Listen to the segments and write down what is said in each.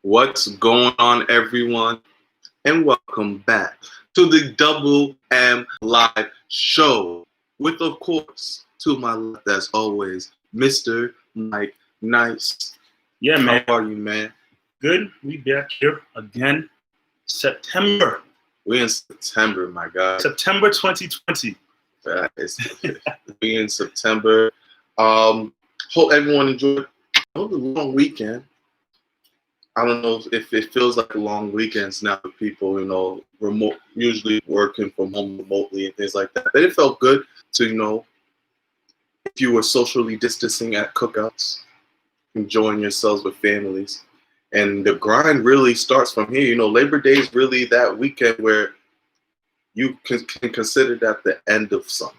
What's going on, everyone? And welcome back to the Double M Live Show with, of course, to my left, as always, Mr. Mike Nice. Yeah, man. How are you, man? Good. We back here again. September. We're in September, my guy. September 2020. We in September. Hope everyone enjoyed the long weekend. I don't know if it feels like a long weekends now for people, remote, usually working from home remotely and things like that. But it felt good to, if you were socially distancing at cookouts, enjoying yourselves with families. And the grind really starts from here. Labor Day is really that weekend where you can consider that the end of summer.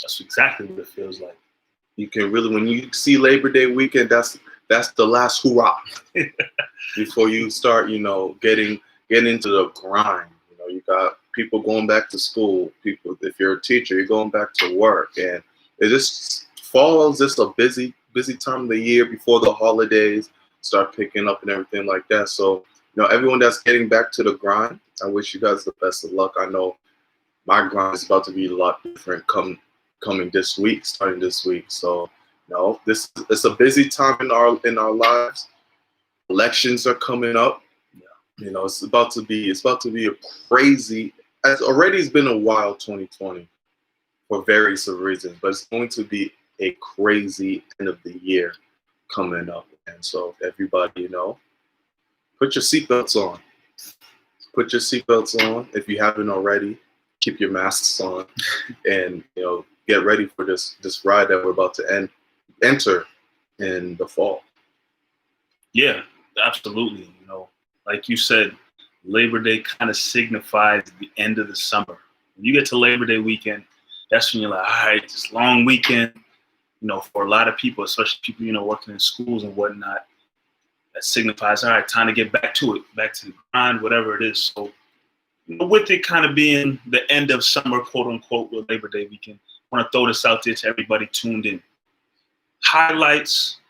That's exactly what it feels like. You can really, when you see Labor Day weekend, that's the last hurrah before you start, getting into the grind. You got people going back to school. People, if you're a teacher, you're going back to work, and it just falls just a busy time of the year before the holidays start picking up and everything like that. So, everyone that's getting back to the grind, I wish you guys the best of luck. I know my grind is about to be a lot different coming this week, starting this week. So, it's a busy time in our lives. Elections are coming up. It's about to be a crazy. It's been a wild 2020 for various reasons, but it's going to be a crazy end of the year coming up. And so, everybody, put your seatbelts on. Put your seatbelts on if you haven't already. Keep your masks on, and get ready for this ride that we're about to enter in the fall. Yeah, absolutely. Like you said, Labor Day kind of signifies the end of the summer. When you get to Labor Day weekend, that's when you're like, all right, this long weekend. For a lot of people, especially people working in schools and whatnot, that signifies, all right, time to get back to it, back to the grind, whatever it is. So, with it kind of being the end of summer, quote unquote, with Labor Day weekend, I want to throw this out there to everybody tuned in. Highlights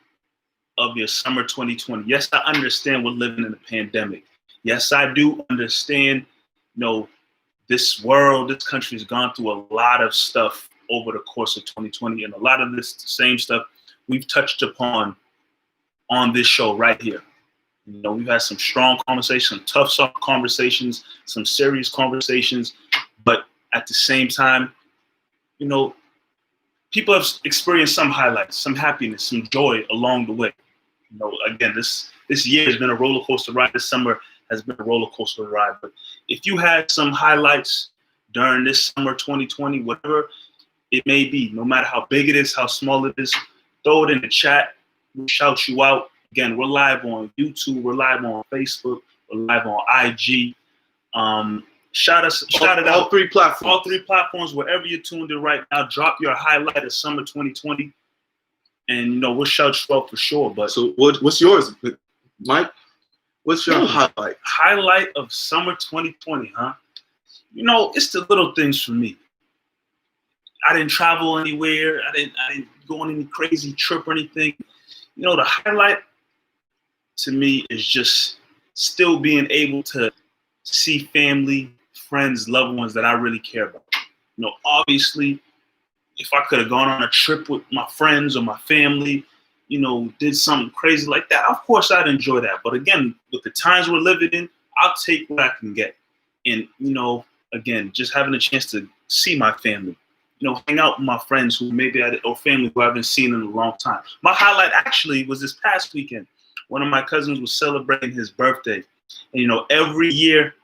of your summer 2020. Yes, I understand we're living in a pandemic. Yes, I do understand, this world, this country has gone through a lot of stuff over the course of 2020, and a lot of this same stuff we've touched upon on this show right here. We've had some strong conversations, some tough, soft conversations, some serious conversations, but at the same time, people have experienced some highlights, some happiness, some joy along the way. Again, this year has been a roller coaster ride. This summer has been a roller coaster ride. But if you had some highlights during this summer 2020, whatever it may be, no matter how big it is, how small it is, throw it in the chat. We'll shout you out. Again, we're live on YouTube. We're live on Facebook. We're live on IG. Shout it out. All three platforms. All three platforms, wherever you're tuned in right now, drop your highlight of summer 2020. And, we'll shout you out for sure. But so what's yours, Mike? What's your highlight? Highlight of summer 2020, huh? It's the little things for me. I didn't travel anywhere. I didn't go on any crazy trip or anything. The highlight to me is just still being able to see family, friends, loved ones that I really care about. Obviously, if I could have gone on a trip with my friends or my family, did something crazy like that, of course I'd enjoy that. But again, with the times we're living in, I'll take what I can get. And, again, just having a chance to see my family, hang out with my friends who or family who I haven't seen in a long time. My highlight actually was this past weekend. One of my cousins was celebrating his birthday. And, every year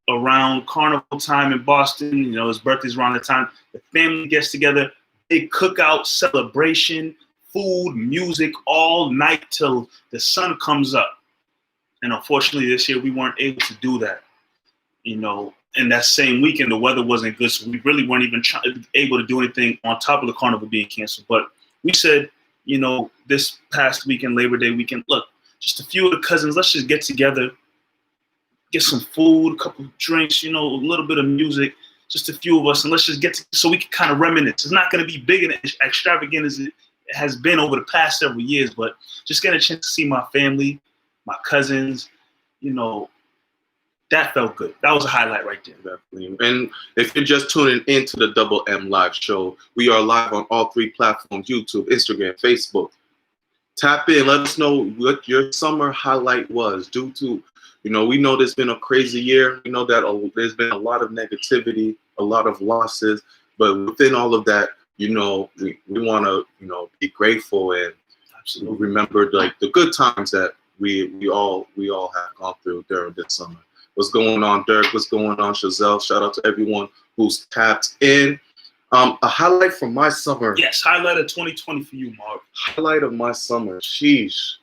around carnival time in Boston, his birthday's around the time, the family gets together, big cookout, celebration, food, music, all night till the sun comes up. And unfortunately this year we weren't able to do that. And that same weekend, the weather wasn't good, so we really weren't even able to do anything on top of the carnival being canceled. But we said, this past weekend, Labor Day weekend, look, just a few of the cousins, let's just get together, get some food, a couple of drinks, a little bit of music, just a few of us, and let's just so we can kind of reminisce. It's not going to be big and extravagant as it has been over the past several years, but just getting a chance to see my family, my cousins, that felt good. That was a highlight right there. Definitely. And if you're just tuning into the Double M Live show, we are live on all 3 platforms: YouTube, Instagram, Facebook. Tap in. Let us know what your summer highlight was due to, we know there's been a crazy year. We know that there's been a lot of negativity, a lot of losses. But within all of that, we want to, be grateful and absolutely remember like the good times that we all have gone through during this summer. What's going on, Dirk? What's going on, Chazelle? Shout out to everyone who's tapped in. A highlight from my summer. Yes, highlight of 2020 for you, Marv. Highlight of my summer. Sheesh.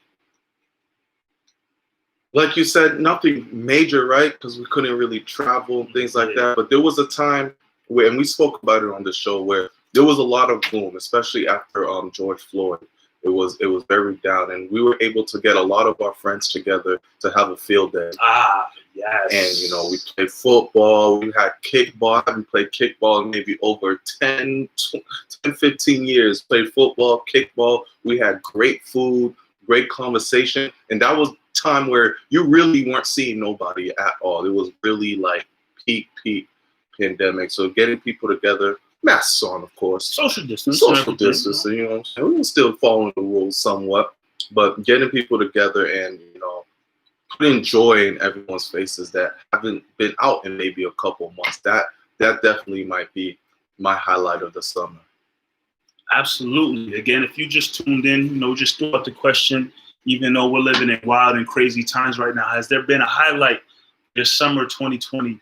Like you said, nothing major, right? Because we couldn't really travel, things like that. But there was a time where, and we spoke about it on the show, where there was a lot of gloom, especially after George Floyd. It was very down, and we were able to get a lot of our friends together to have a field day. Yes. And we played football, we had kickball. I haven't played kickball in maybe over 10, 15 years. Played football, kickball. We had great food, great conversation, and that was time where you really weren't seeing nobody at all. It was really like peak pandemic. So getting people together. Masks on, of course. Social distance. We were still following the rules somewhat, but getting people together and, putting joy in everyone's faces that haven't been out in maybe a couple months. That definitely might be my highlight of the summer. Absolutely. Again, if you just tuned in, just throw out the question, even though we're living in wild and crazy times right now, has there been a highlight this summer 2020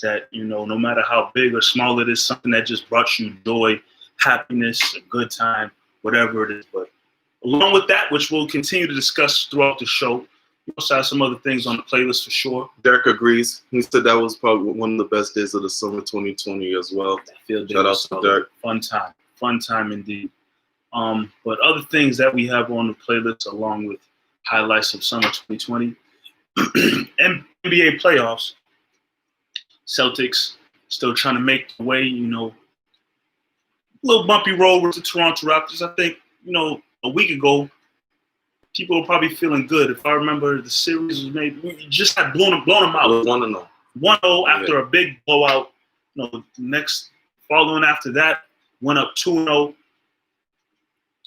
that, no matter how big or small it is, something that just brought you joy, happiness, a good time, whatever it is. But along with that, which we'll continue to discuss throughout the show, we also have some other things on the playlist for sure. Derek agrees. He said that was probably one of the best days of the summer 2020 as well. Shout out to Derek. Fun time indeed. But other things that we have on the playlist along with highlights of summer 2020, NBA playoffs. Celtics still trying to make the way, a little bumpy road with the Toronto Raptors. I think, a week ago, people were probably feeling good. If I remember, the series was maybe, we just had blown them out. 1-0. 1-0 after a big blowout. The next following after that, went up 2-0.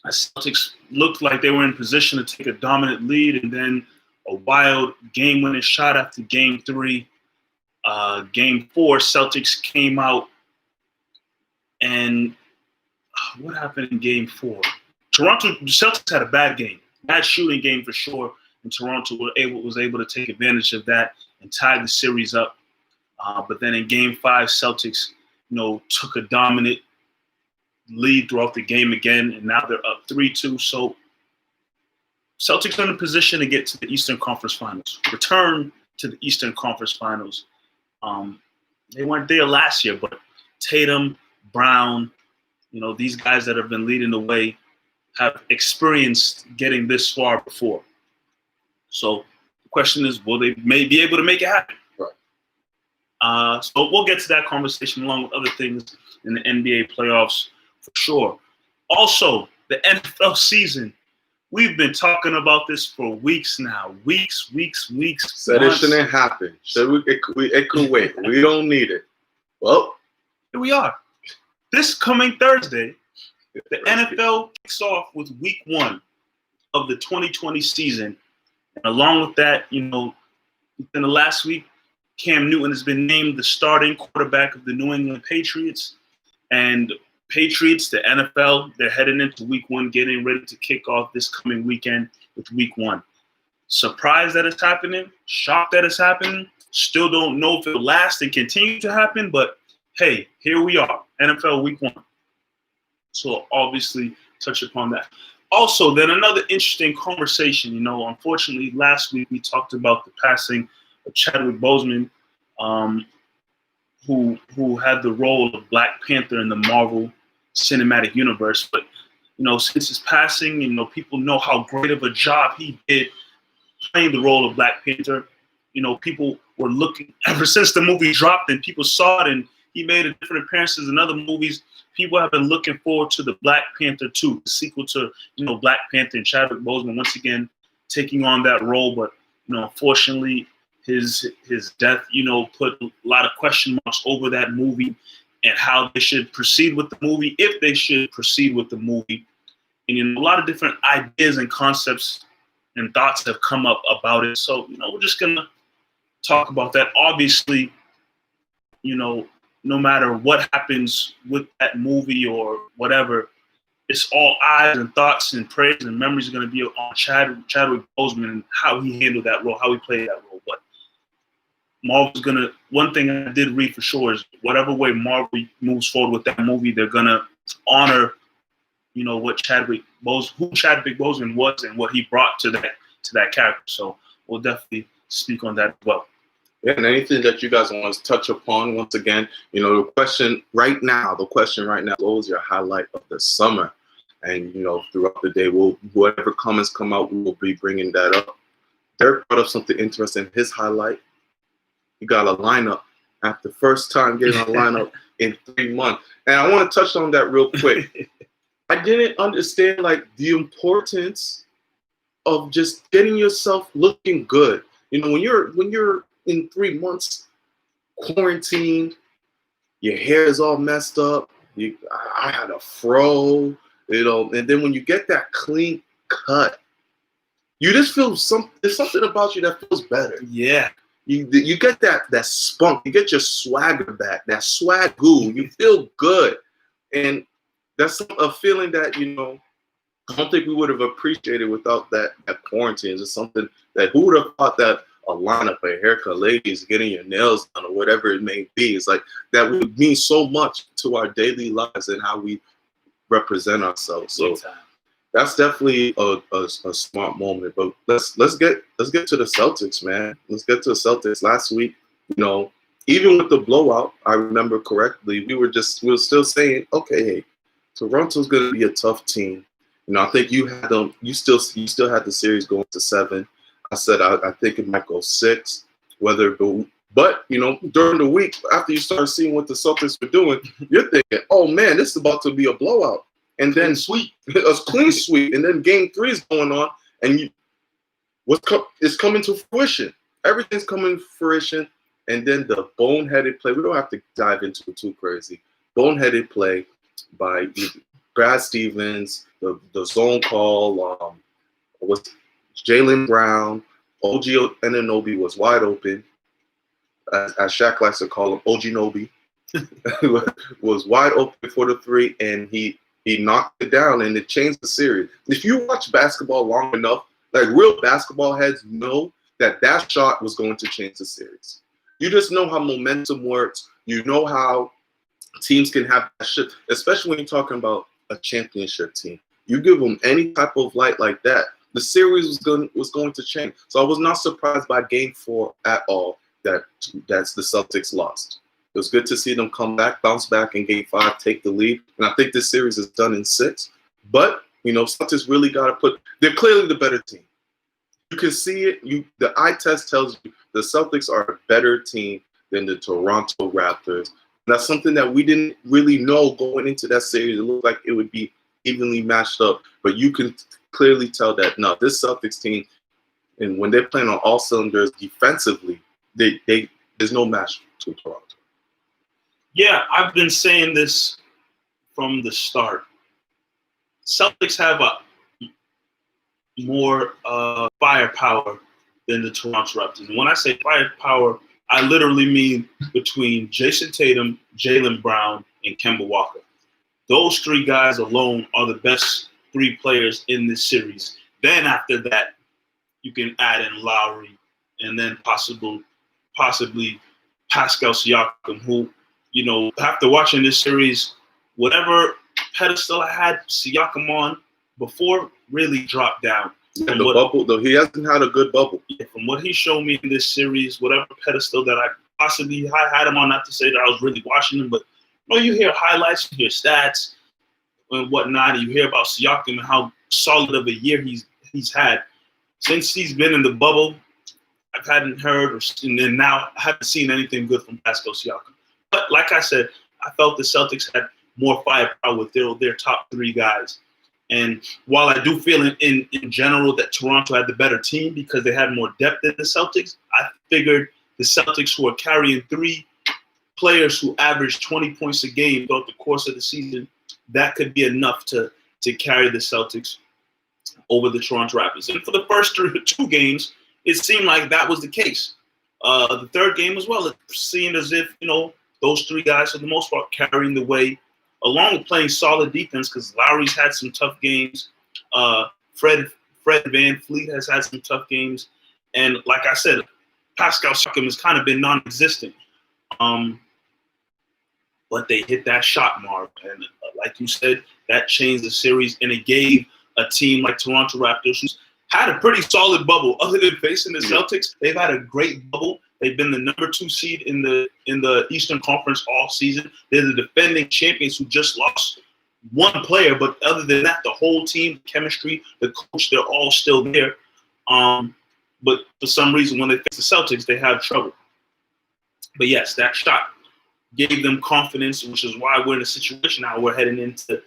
The Celtics looked like they were in position to take a dominant lead, and then a wild game-winning shot after Game 3. Game 4, Celtics came out, and what happened in Game 4? Celtics had a bad shooting game for sure, and Toronto was able to take advantage of that and tie the series up. But then in Game 5, Celtics, took a dominant lead throughout the game again, and now they're up 3-2. So Celtics are in a position to get to the Eastern Conference Finals, return to the Eastern Conference Finals. They weren't there last year, but Tatum, Brown, these guys that have been leading the way have experienced getting this far before. So the question is, will they be able to make it happen? Right. So we'll get to that conversation along with other things in the NBA playoffs for sure. Also, the NFL season. We've been talking about this for weeks now. Weeks. Said it shouldn't happen. It could wait. We don't need it. Well, here we are. This coming Thursday, the NFL kicks off with week 1 of the 2020 season. And along with that, within the last week, Cam Newton has been named the starting quarterback of the New England Patriots. And Patriots, the NFL, they're heading into week 1, getting ready to kick off this coming weekend with week 1. Surprised that it's happening, shocked that it's happening, still don't know if it'll last and continue to happen, but hey, here we are, NFL week 1. So obviously touch upon that. Also, then another interesting conversation, unfortunately last week we talked about the passing of Chadwick Boseman, who had the role of Black Panther in the Marvel Cinematic Universe. But, since his passing, people know how great of a job he did playing the role of Black Panther. People were looking, ever since the movie dropped and people saw it and he made different appearances in other movies, people have been looking forward to the Black Panther 2, the sequel to, Black Panther, and Chadwick Boseman once again taking on that role. But Unfortunately, his death, put a lot of question marks over that movie and how they should proceed with the movie, if they should proceed with the movie. And a lot of different ideas and concepts and thoughts have come up about it. So, we're just gonna talk about that. Obviously, no matter what happens with that movie or whatever, it's all eyes and thoughts and prayers and memories are going to be on Chadwick Boseman and how he handled that role, how he played that role. But Marv is going to, one thing I did read for sure is whatever way Marvel moves forward with that movie, they're going to honor, what Chadwick Boseman was and what he brought to that character. So we'll definitely speak on that as well. Yeah, and anything that you guys want to touch upon, once again, the question right now, what was your highlight of the summer? And, throughout the day, whatever comments come out, we will be bringing that up. Derek brought up something interesting. His highlight, he got a lineup after first time getting a lineup in 3 months. And I want to touch on that real quick. I didn't understand, the importance of just getting yourself looking good. When you're in 3 months quarantined, your hair is all messed up. I had a fro, and then when you get that clean cut, you just feel there's something about you that feels better. Yeah. You get that spunk, you get your swagger back, that swag goo. You feel good. And that's a feeling that, I don't think we would have appreciated without that quarantine. It's just something that who would have thought that a lineup, a haircut, ladies, getting your nails done, or whatever it may be. It's that would mean so much to our daily lives and how we represent ourselves. So that's definitely a smart moment. But let's get to the Celtics, man. Let's get to the Celtics. Last week, even with the blowout, I remember correctly, we were still saying, okay, hey, Toronto's going to be a tough team. I think you had them. You still had the series going to 7. I said I think it might go 6. But during the week after you start seeing what the Celtics were doing, you're thinking, oh man, this is about to be a blowout, and then a clean sweep, and then Game 3 is going on, and it's coming to fruition. Everything's coming to fruition, and then the boneheaded play. We don't have to dive into it too crazy. Boneheaded play by Brad Stevens, the zone call was Jaylen Brown, OG Anunoby was wide open, as Shaq likes to call him, OG Noby, was wide open for the 3, and he knocked it down, and it changed the series. If you watch basketball long enough, real basketball heads know that shot was going to change the series. You just know how momentum works. You know how teams can have that shit, especially when you're talking about a championship team. You give them any type of light like that, the series was going to change. So I was not surprised by Game 4 at all that's the Celtics lost. It was good to see them come back, bounce back in Game 5, take the lead. And I think this series is done in 6. But, Celtics really got to they're clearly the better team. You can see it. The eye test tells you the Celtics are a better team than the Toronto Raptors. And that's something that we didn't really know going into that series. It looked like it would be evenly matched up. But you can clearly tell that, no, this Celtics team, and when they're playing on all cylinders defensively, there's no match to Toronto. Yeah, I've been saying this from the start. Celtics have a more firepower than the Toronto Raptors. And when I say firepower, I literally mean between Jason Tatum, Jaylen Brown, and Kemba Walker. Those 3 guys alone are the best 3 players in this series. Then after that, you can add in Lowry, and then possibly Pascal Siakam, who, after watching this series, whatever pedestal I had Siakam on before really dropped down. And the bubble, though, he hasn't had a good bubble. Yeah, from what he showed me in this series, whatever pedestal that I possibly had him on, not to say that I was really watching him, but you hear highlights, you hear stats and whatnot, and you hear about Siakam and how solid of a year he's had. Since he's been in the bubble, I hadn't heard, and then now I haven't seen anything good from Pascal Siakam. But like I said, I felt the Celtics had more firepower with their top 3 guys. And while I do feel in general that Toronto had the better team because they had more depth than the Celtics, I figured the Celtics, who are carrying 3 players who average 20 points a game throughout the course of the season, that could be enough to carry the Celtics over the Toronto Raptors. And for the first 2 games, it seemed like that was the case. The third game as well, it seemed as if, those 3 guys, for the most part, carrying the way, along with playing solid defense, because Lowry's had some tough games. Fred VanVleet has had some tough games. And like I said, Pascal Siakam has kind of been non-existent. But they hit that shot, Marv. And like you said, that changed the series, and it gave a team like Toronto Raptors, who's had a pretty solid bubble. Other than facing the Celtics, they've had a great bubble. They've been the number 2 seed in the Eastern Conference all season. They're the defending champions who just lost 1 player, but other than that, the whole team, the chemistry, the coach, they're all still there. But for some reason, when they face the Celtics, they have trouble. But yes, that shot gave them confidence, which is why we're in a situation now. We're heading into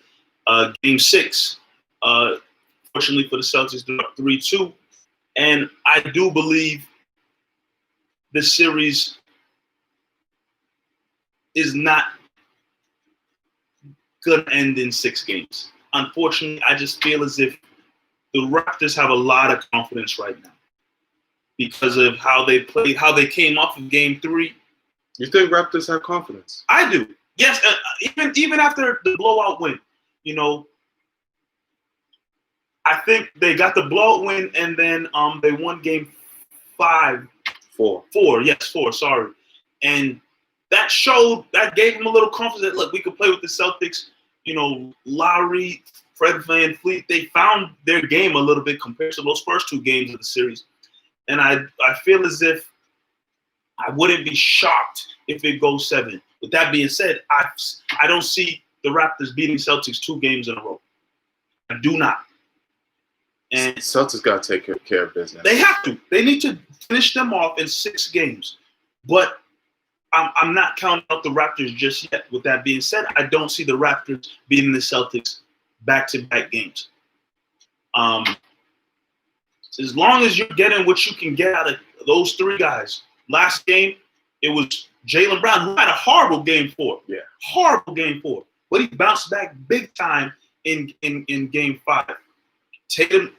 Game 6. Fortunately for the Celtics, they're up 3-2. And I do believe the series is not going to end in 6 games. Unfortunately, I just feel as if the Raptors have a lot of confidence right now because of how they played, how they came off of Game 3. You think Raptors have confidence? I do. Yes, even after the blowout win, I think they got the blowout win, and then they won Game 5. 4. 4, yes, 4, sorry. And that gave them a little confidence that, look, we could play with the Celtics. Lowry, Fred VanVleet, they found their game a little bit compared to those first 2 games of the series. And I feel as if I wouldn't be shocked if it goes 7. With that being said, I don't see the Raptors beating Celtics 2 games in a row. I do not. And Celtics got to take care of business. They have to. They need to finish them off in 6 games. But I'm not counting out the Raptors just yet. With that being said, I don't see the Raptors beating the Celtics back-to-back games. As long as you're getting what you can get out of those 3 guys. Last game, it was Jaylen Brown, who had a horrible Game 4. Yeah. Horrible Game 4. But he bounced back big time in Game 5. Tatum,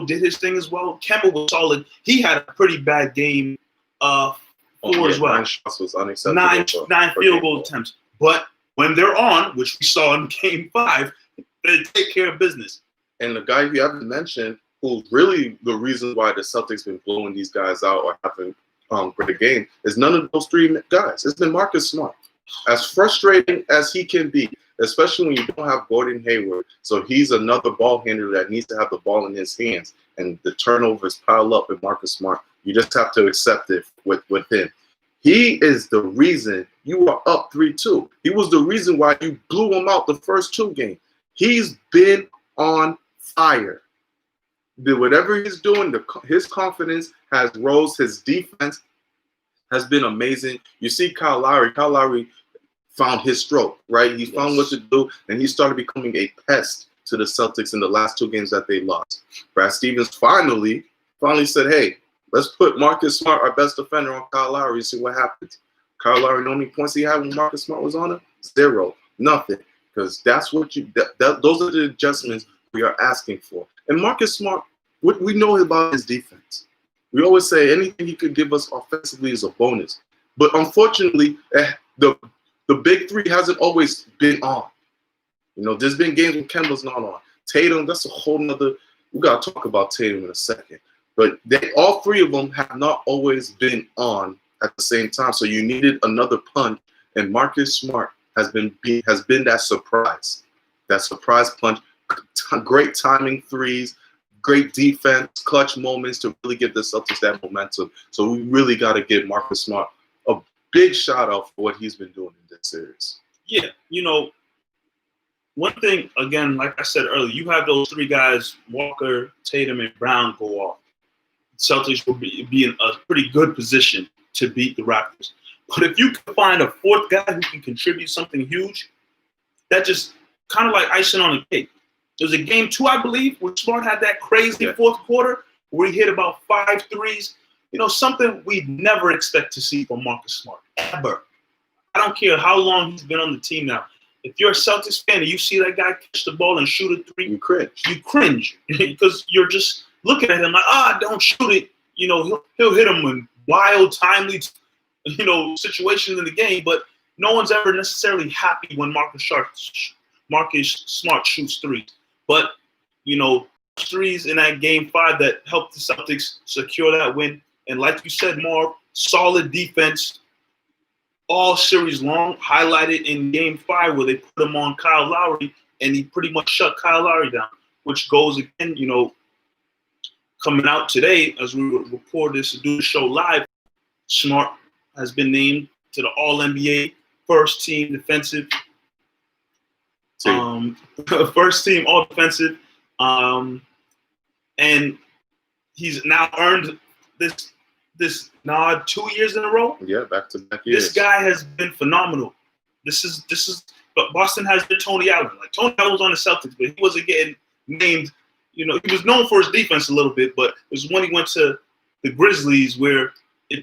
did his thing as well. Kemba was solid. He had a pretty bad game 4 as well. 9 shots was unacceptable. 9 field goal attempts. But when they're on, which we saw in Game 5, they take care of business. And the guy you haven't mentioned, who's really the reason why the Celtics been blowing these guys out or having great game, is none of those 3 guys. It's been Marcus Smart. As frustrating as he can be, especially when you don't have Gordon Hayward. So he's another ball handler that needs to have the ball in his hands, and the turnovers pile up with Marcus Smart. You just have to accept it with him. He is the reason you are up 3-2. He was the reason why you blew him out the first 2 games. He's been on fire. Whatever he's doing, his confidence has rose. His defense has been amazing. You see Kyle Lowry. Kyle Lowry found his stroke, right? He found what to do, and he started becoming a pest to the Celtics in the last 2 games that they lost. Brad Stevens finally said, hey, let's put Marcus Smart, our best defender, on Kyle Lowry and see what happens. Kyle Lowry, how many points he had when Marcus Smart was on him? 0. Nothing. Because that's what those are the adjustments we are asking for. And Marcus Smart, what we know about his defense. We always say anything he could give us offensively is a bonus. But unfortunately, the big 3 hasn't always been on. There's been games when Kemba's not on. Tatum, that's a whole nother. We got to talk about Tatum in a second. But all 3 of them have not always been on at the same time. So you needed another punch, and Marcus Smart has been that surprise punch. Great timing threes, great defense, clutch moments to really give the Celtics that momentum. So we really got to give Marcus Smart a big shout out for what he's been doing in this series. Yeah, one thing, again, like I said earlier, you have those 3 guys, Walker, Tatum, and Brown, go off. Celtics will be in a pretty good position to beat the Raptors. But if you can find a 4th guy who can contribute something huge, that just kind of like icing on the cake. It was a game 2, I believe, where Smart had that crazy fourth quarter where he hit about 5 threes. You know, something we'd never expect to see from Marcus Smart, ever. I don't care how long he's been on the team now. If you're a Celtics fan and you see that guy catch the ball and shoot a 3, you cringe. You cringe because you're just looking at him like, don't shoot it. You know, he'll hit him in wild, timely, situations in the game. But no one's ever necessarily happy when Marcus Smart shoots 3s. But, threes in that game 5 that helped the Celtics secure that win. And like you said, Marv, solid defense all series long, highlighted in game 5 where they put him on Kyle Lowry, and he pretty much shut Kyle Lowry down, which goes again, coming out today as we record this and do the show live. Smart has been named to the All-NBA first team defensive, first team all defensive, and he's now earned this nod 2 years in a row. Yeah, back-to-back years. This guy has been phenomenal. But Boston has their Tony Allen. Like, Tony Allen was on the Celtics, but he wasn't getting named. He was known for his defense a little bit, but it was when he went to the Grizzlies where he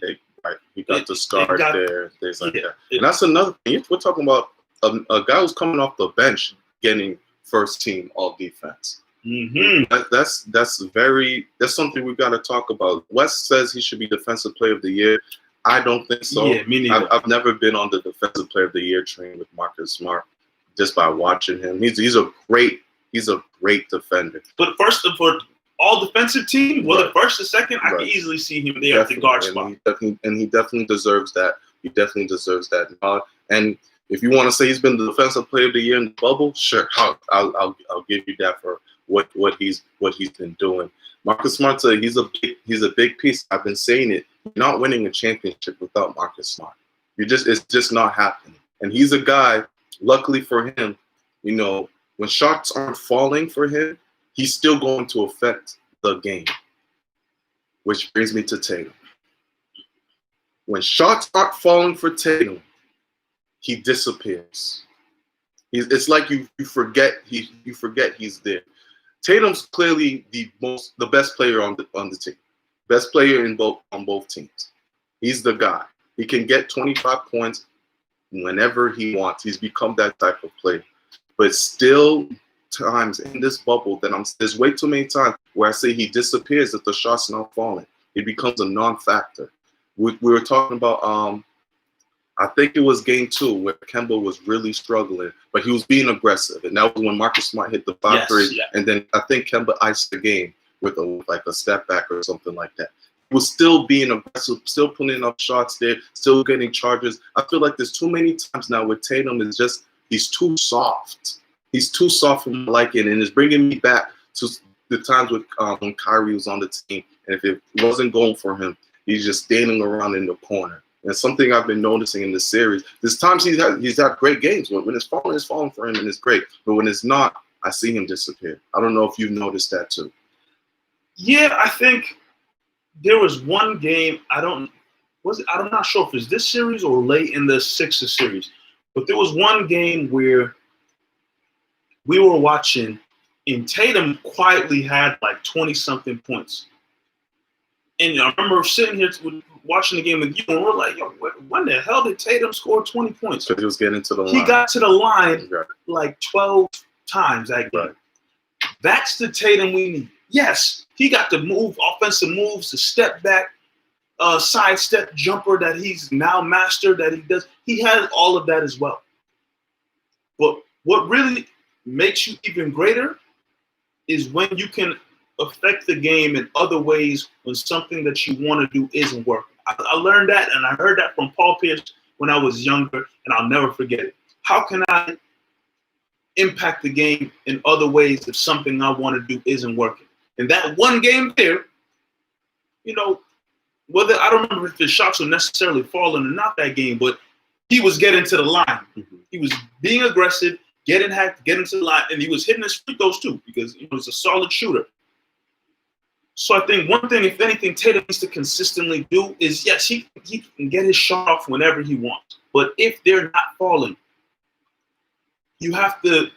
got the start there, things like that. And that's another thing. We're talking about a guy who's coming off the bench getting first team all defense. Mm-hmm. That's something we've got to talk about. West says he should be defensive player of the year. I don't think so. Yeah, me neither. I've never been on the defensive player of the year train with Marcus Smart just by watching him. He's a great defender. But first, for all defensive team, whether first or second, I can easily see him there at the guard spot. He definitely deserves that. He definitely deserves that nod. And if you want to say he's been the defensive player of the year in the bubble, sure, I'll give you that for what he's been doing. Marcus Smart, he's a big piece. I've been saying it. You're not winning a championship without Marcus Smart. It's just not happening. And he's a guy. Luckily for him, when shots aren't falling for him, he's still going to affect the game. Which brings me to Tatum. When shots aren't falling for Tatum, he disappears. It's like you forget he's there. Tatum's clearly the best player on the team. Best player on both teams. He's the guy. He can get 25 points whenever he wants. He's become that type of player. But still, times in this bubble there's way too many times where I say he disappears if the shot's not falling. It becomes a non-factor. We were talking about I think it was game 2 where Kemba was really struggling, but he was being aggressive, and that was when Marcus Smart hit the 5-3, and then I think Kemba iced the game with a step back or something like that. He was still being aggressive, still putting up shots there, still getting charges. I feel like there's too many times now with Tatum he's too soft. He's too soft for my liking, and it's bringing me back to the times when Kyrie was on the team, and if it wasn't going for him, he's just standing around in the corner. And something I've been noticing in the series, there's times he's had great games. When it's falling for him, and it's great. But when it's not, I see him disappear. I don't know if you've noticed that too. Yeah, I think there was one game, I'm not sure if it's this series or late in the Sixers series, but there was one game where we were watching, and Tatum quietly had like 20-something points. And I remember sitting here watching the game with you, and we're like, yo, when the hell did Tatum score 20 points? Because he was getting to the line. He got to the line like 12 times that game. Right. That's the Tatum we need. Yes, he got the offensive moves, the step back, sidestep jumper that he's now mastered that he does. He has all of that as well. But what really makes you even greater is when you can affect the game in other ways when something that you want to do isn't working. I learned that, and I heard that from Paul Pierce when I was younger, and I'll never forget it. How can I impact the game in other ways if something I want to do isn't working? And that one game there, whether I don't remember if his shots were necessarily falling or not that game, but he was getting to the line. Mm-hmm. He was being aggressive, getting to the line, and he was hitting his free throws too because he was a solid shooter. So I think one thing, if anything, Tatum needs to consistently do is, yes, he can get his shot off whenever he wants. But if they're not falling, you have to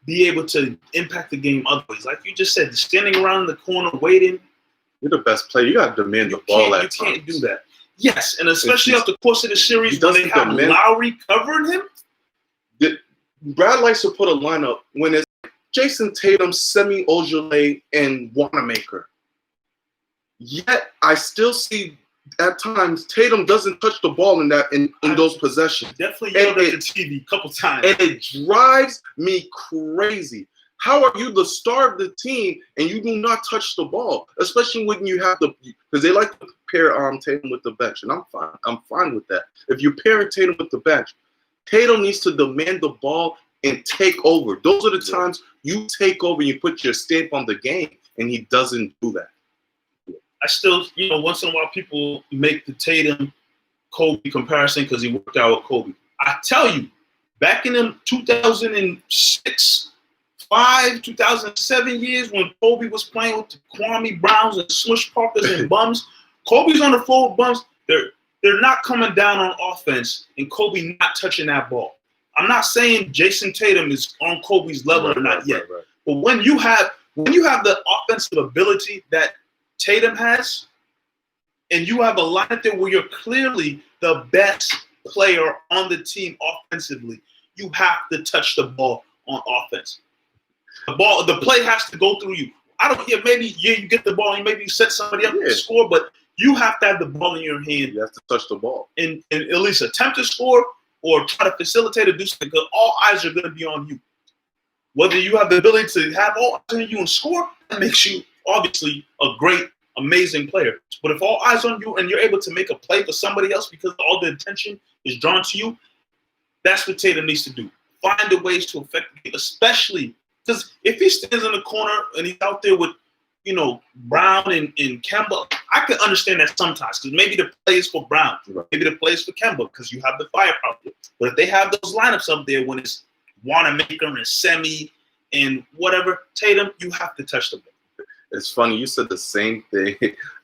be able to impact the game other ways. Like you just said, standing around in the corner waiting. You're the best player. You got to demand the ball at times. You can't do that. Yes, and especially off the course of the series when they have Lowry covering him. Brad likes to put a lineup when it's Jason Tatum, Semi Ojeleye, and Wanamaker. Yet I still see at times Tatum doesn't touch the ball in those possessions. Definitely yelled at the TV a couple times. And it drives me crazy. How are you the star of the team and you do not touch the ball? Especially when you have because they like to pair Tatum with the bench, and I'm fine. I'm fine with that. If you pair Tatum with the bench, Tatum needs to demand the ball and take over. Those are the times you take over and you put your stamp on the game, and he doesn't do that. I still, once in a while people make the Tatum Kobe comparison because he worked out with Kobe. I tell you, back in them 2006, 2007 years when Kobe was playing with the Kwame Browns and Smush Parkers and bums, Kobe's on the floor with bums. They're not coming down on offense and Kobe not touching that ball. I'm not saying Jason Tatum is on Kobe's level or not yet. Right. But when you have the offensive ability that Tatum has, and you have a lineup there where you're clearly the best player on the team offensively, you have to touch the ball on offense. The play has to go through you. I don't care. Maybe you get the ball and maybe you set somebody up to score, but you have to have the ball in your hand. You have to touch the ball and at least attempt to score or try to facilitate or do something. Because all eyes are going to be on you. Whether you have the ability to have all eyes on you and score, that makes you obviously a great, amazing player. But if all eyes on you and you're able to make a play for somebody else because all the attention is drawn to you, that's what Tatum needs to do. Find the ways to affect the game, especially because if he stands in the corner and he's out there with, Brown and Kemba, I can understand that sometimes because maybe the play is for Brown, maybe the play is for Kemba because you have the firepower. But if they have those lineups up there when it's Wanamaker and Semi and whatever, Tatum, you have to touch the ball. It's funny, you said the same thing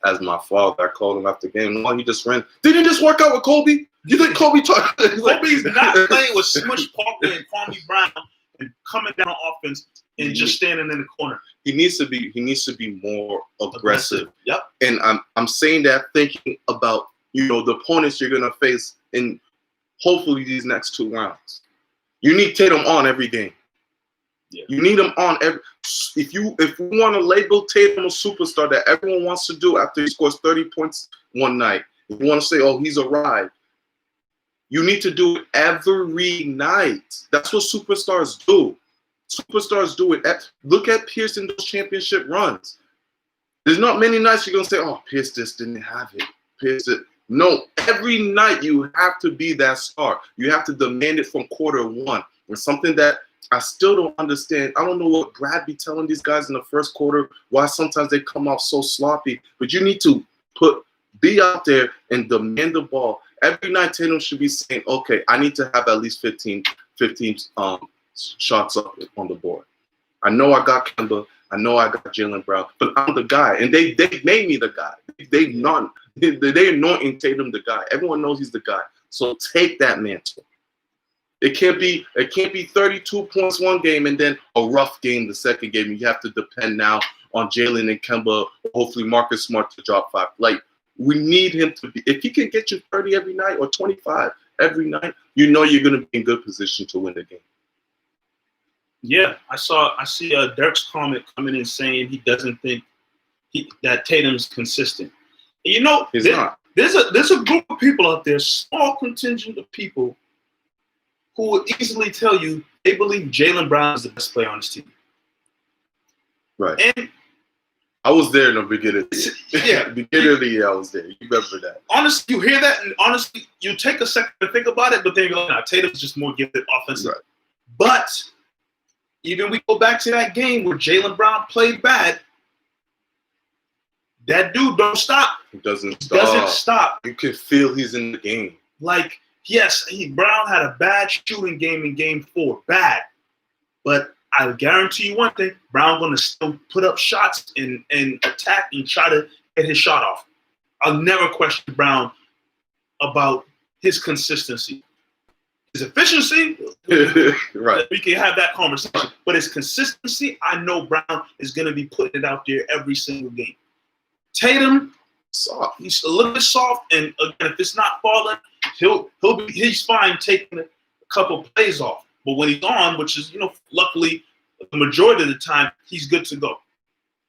as my father. I called him after the game. Well, he just ran. Did he just work out with Kobe? You think Kobe talked? Kobe's not playing with Smush Parker and Kwame Brown and coming down on offense and just standing in the corner. He needs to be more aggressive. Yep. And I'm saying that thinking about the opponents you're gonna face in hopefully these next 2 rounds. You need Tatum on every game. Yeah. You need him on every. If you want to label Tatum a superstar that everyone wants to do after he scores 30 points one night, if you want to say, oh, he's a ride, you need to do it every night. That's what superstars do. Superstars do it. Look at Pierce in those championship runs. There's not many nights you're going to say, oh, Pierce just didn't have it. Pierce did. No, every night you have to be that star. You have to demand it from quarter one. It's something that I still don't understand. I don't know what Brad be telling these guys in the first quarter, why sometimes they come out so sloppy. But you need to be out there and demand the ball. Every night Tatum should be saying, okay, I need to have at least 15 shots up on the board. I know I got Kemba. I know I got Jaylen Brown. But I'm the guy. And they made me the guy. They're anointing Tatum the guy. Everyone knows he's the guy. So take that mantle. It can't be 32 points one game and then a rough game the second game. You have to depend now on Jaylen and Kemba, hopefully Marcus Smart to drop 5. Like, we need him to be. If he can get you 30 every night or 25 every night, you're going to be in good position to win the game. Yeah, I see Dirk's comment coming in saying he doesn't think that Tatum's consistent. And he's not. There's a group of people out there, small contingent of people, who will easily tell you they believe Jaylen Brown is the best player on this team. Right. And I was there in the beginning. Yeah. Beginning of the year, I was there. You remember that. Honestly, you hear that, and honestly, you take a second to think about it, but then you go, nah, Tatum's just more gifted offensively. Right. But even we go back to that game where Jaylen Brown played bad, that dude don't stop. He doesn't stop. You can feel he's in the game. Like, yes, Brown had a bad shooting game in Game 4. Bad. But I guarantee you one thing, Brown going to still put up shots and attack and try to get his shot off. I'll never question Brown about his consistency. His efficiency, right. we can have that conversation. But his consistency, I know Brown is going to be putting it out there every single game. Tatum, Soft. he's a little bit soft, and again, if it's not falling, he's fine taking a couple plays off. But when he's on, which is luckily the majority of the time, he's good to go.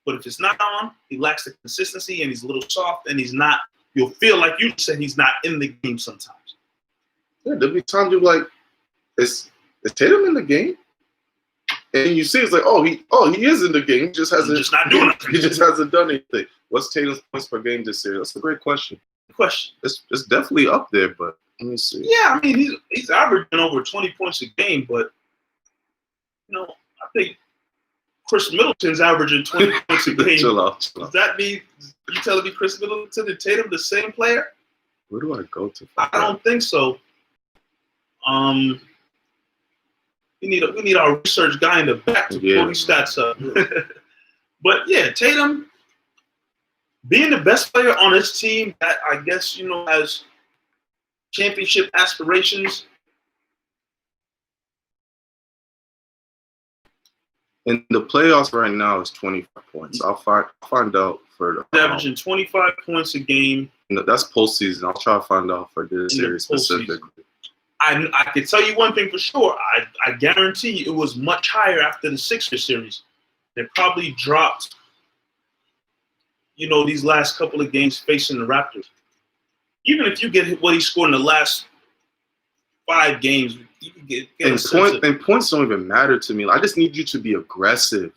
But if it's not on, he lacks the consistency, and he's a little soft, and he's not. You'll feel like you said he's not in the game sometimes. Yeah, there'll be times you're like, is Tatum in the game? And you see, it's like, he is in the game. He just hasn't. He's just not doing it. He just hasn't done anything. What's Tatum's points per game this year? That's a great question. It's definitely up there, but let me see. Yeah, I mean, he's averaging over 20 points a game, but I think Chris Middleton's averaging 20 points a game. Chill out. Does that mean you telling me Chris Middleton and Tatum the same player? Where do I go to? I don't think so. We need our research guy in the back to pull these stats up. But yeah, Tatum being the best player on his team that I guess has championship aspirations. In the playoffs right now is 25 points. I'll find out for the averaging 25 points a game. That's postseason. I'll try to find out for this series specifically. I can tell you one thing for sure. I guarantee you it was much higher after the Sixers series. They probably dropped, these last couple of games facing the Raptors. Even if you get what he scored in the last 5 games, you can get and points don't even matter to me. I just need you to be aggressive.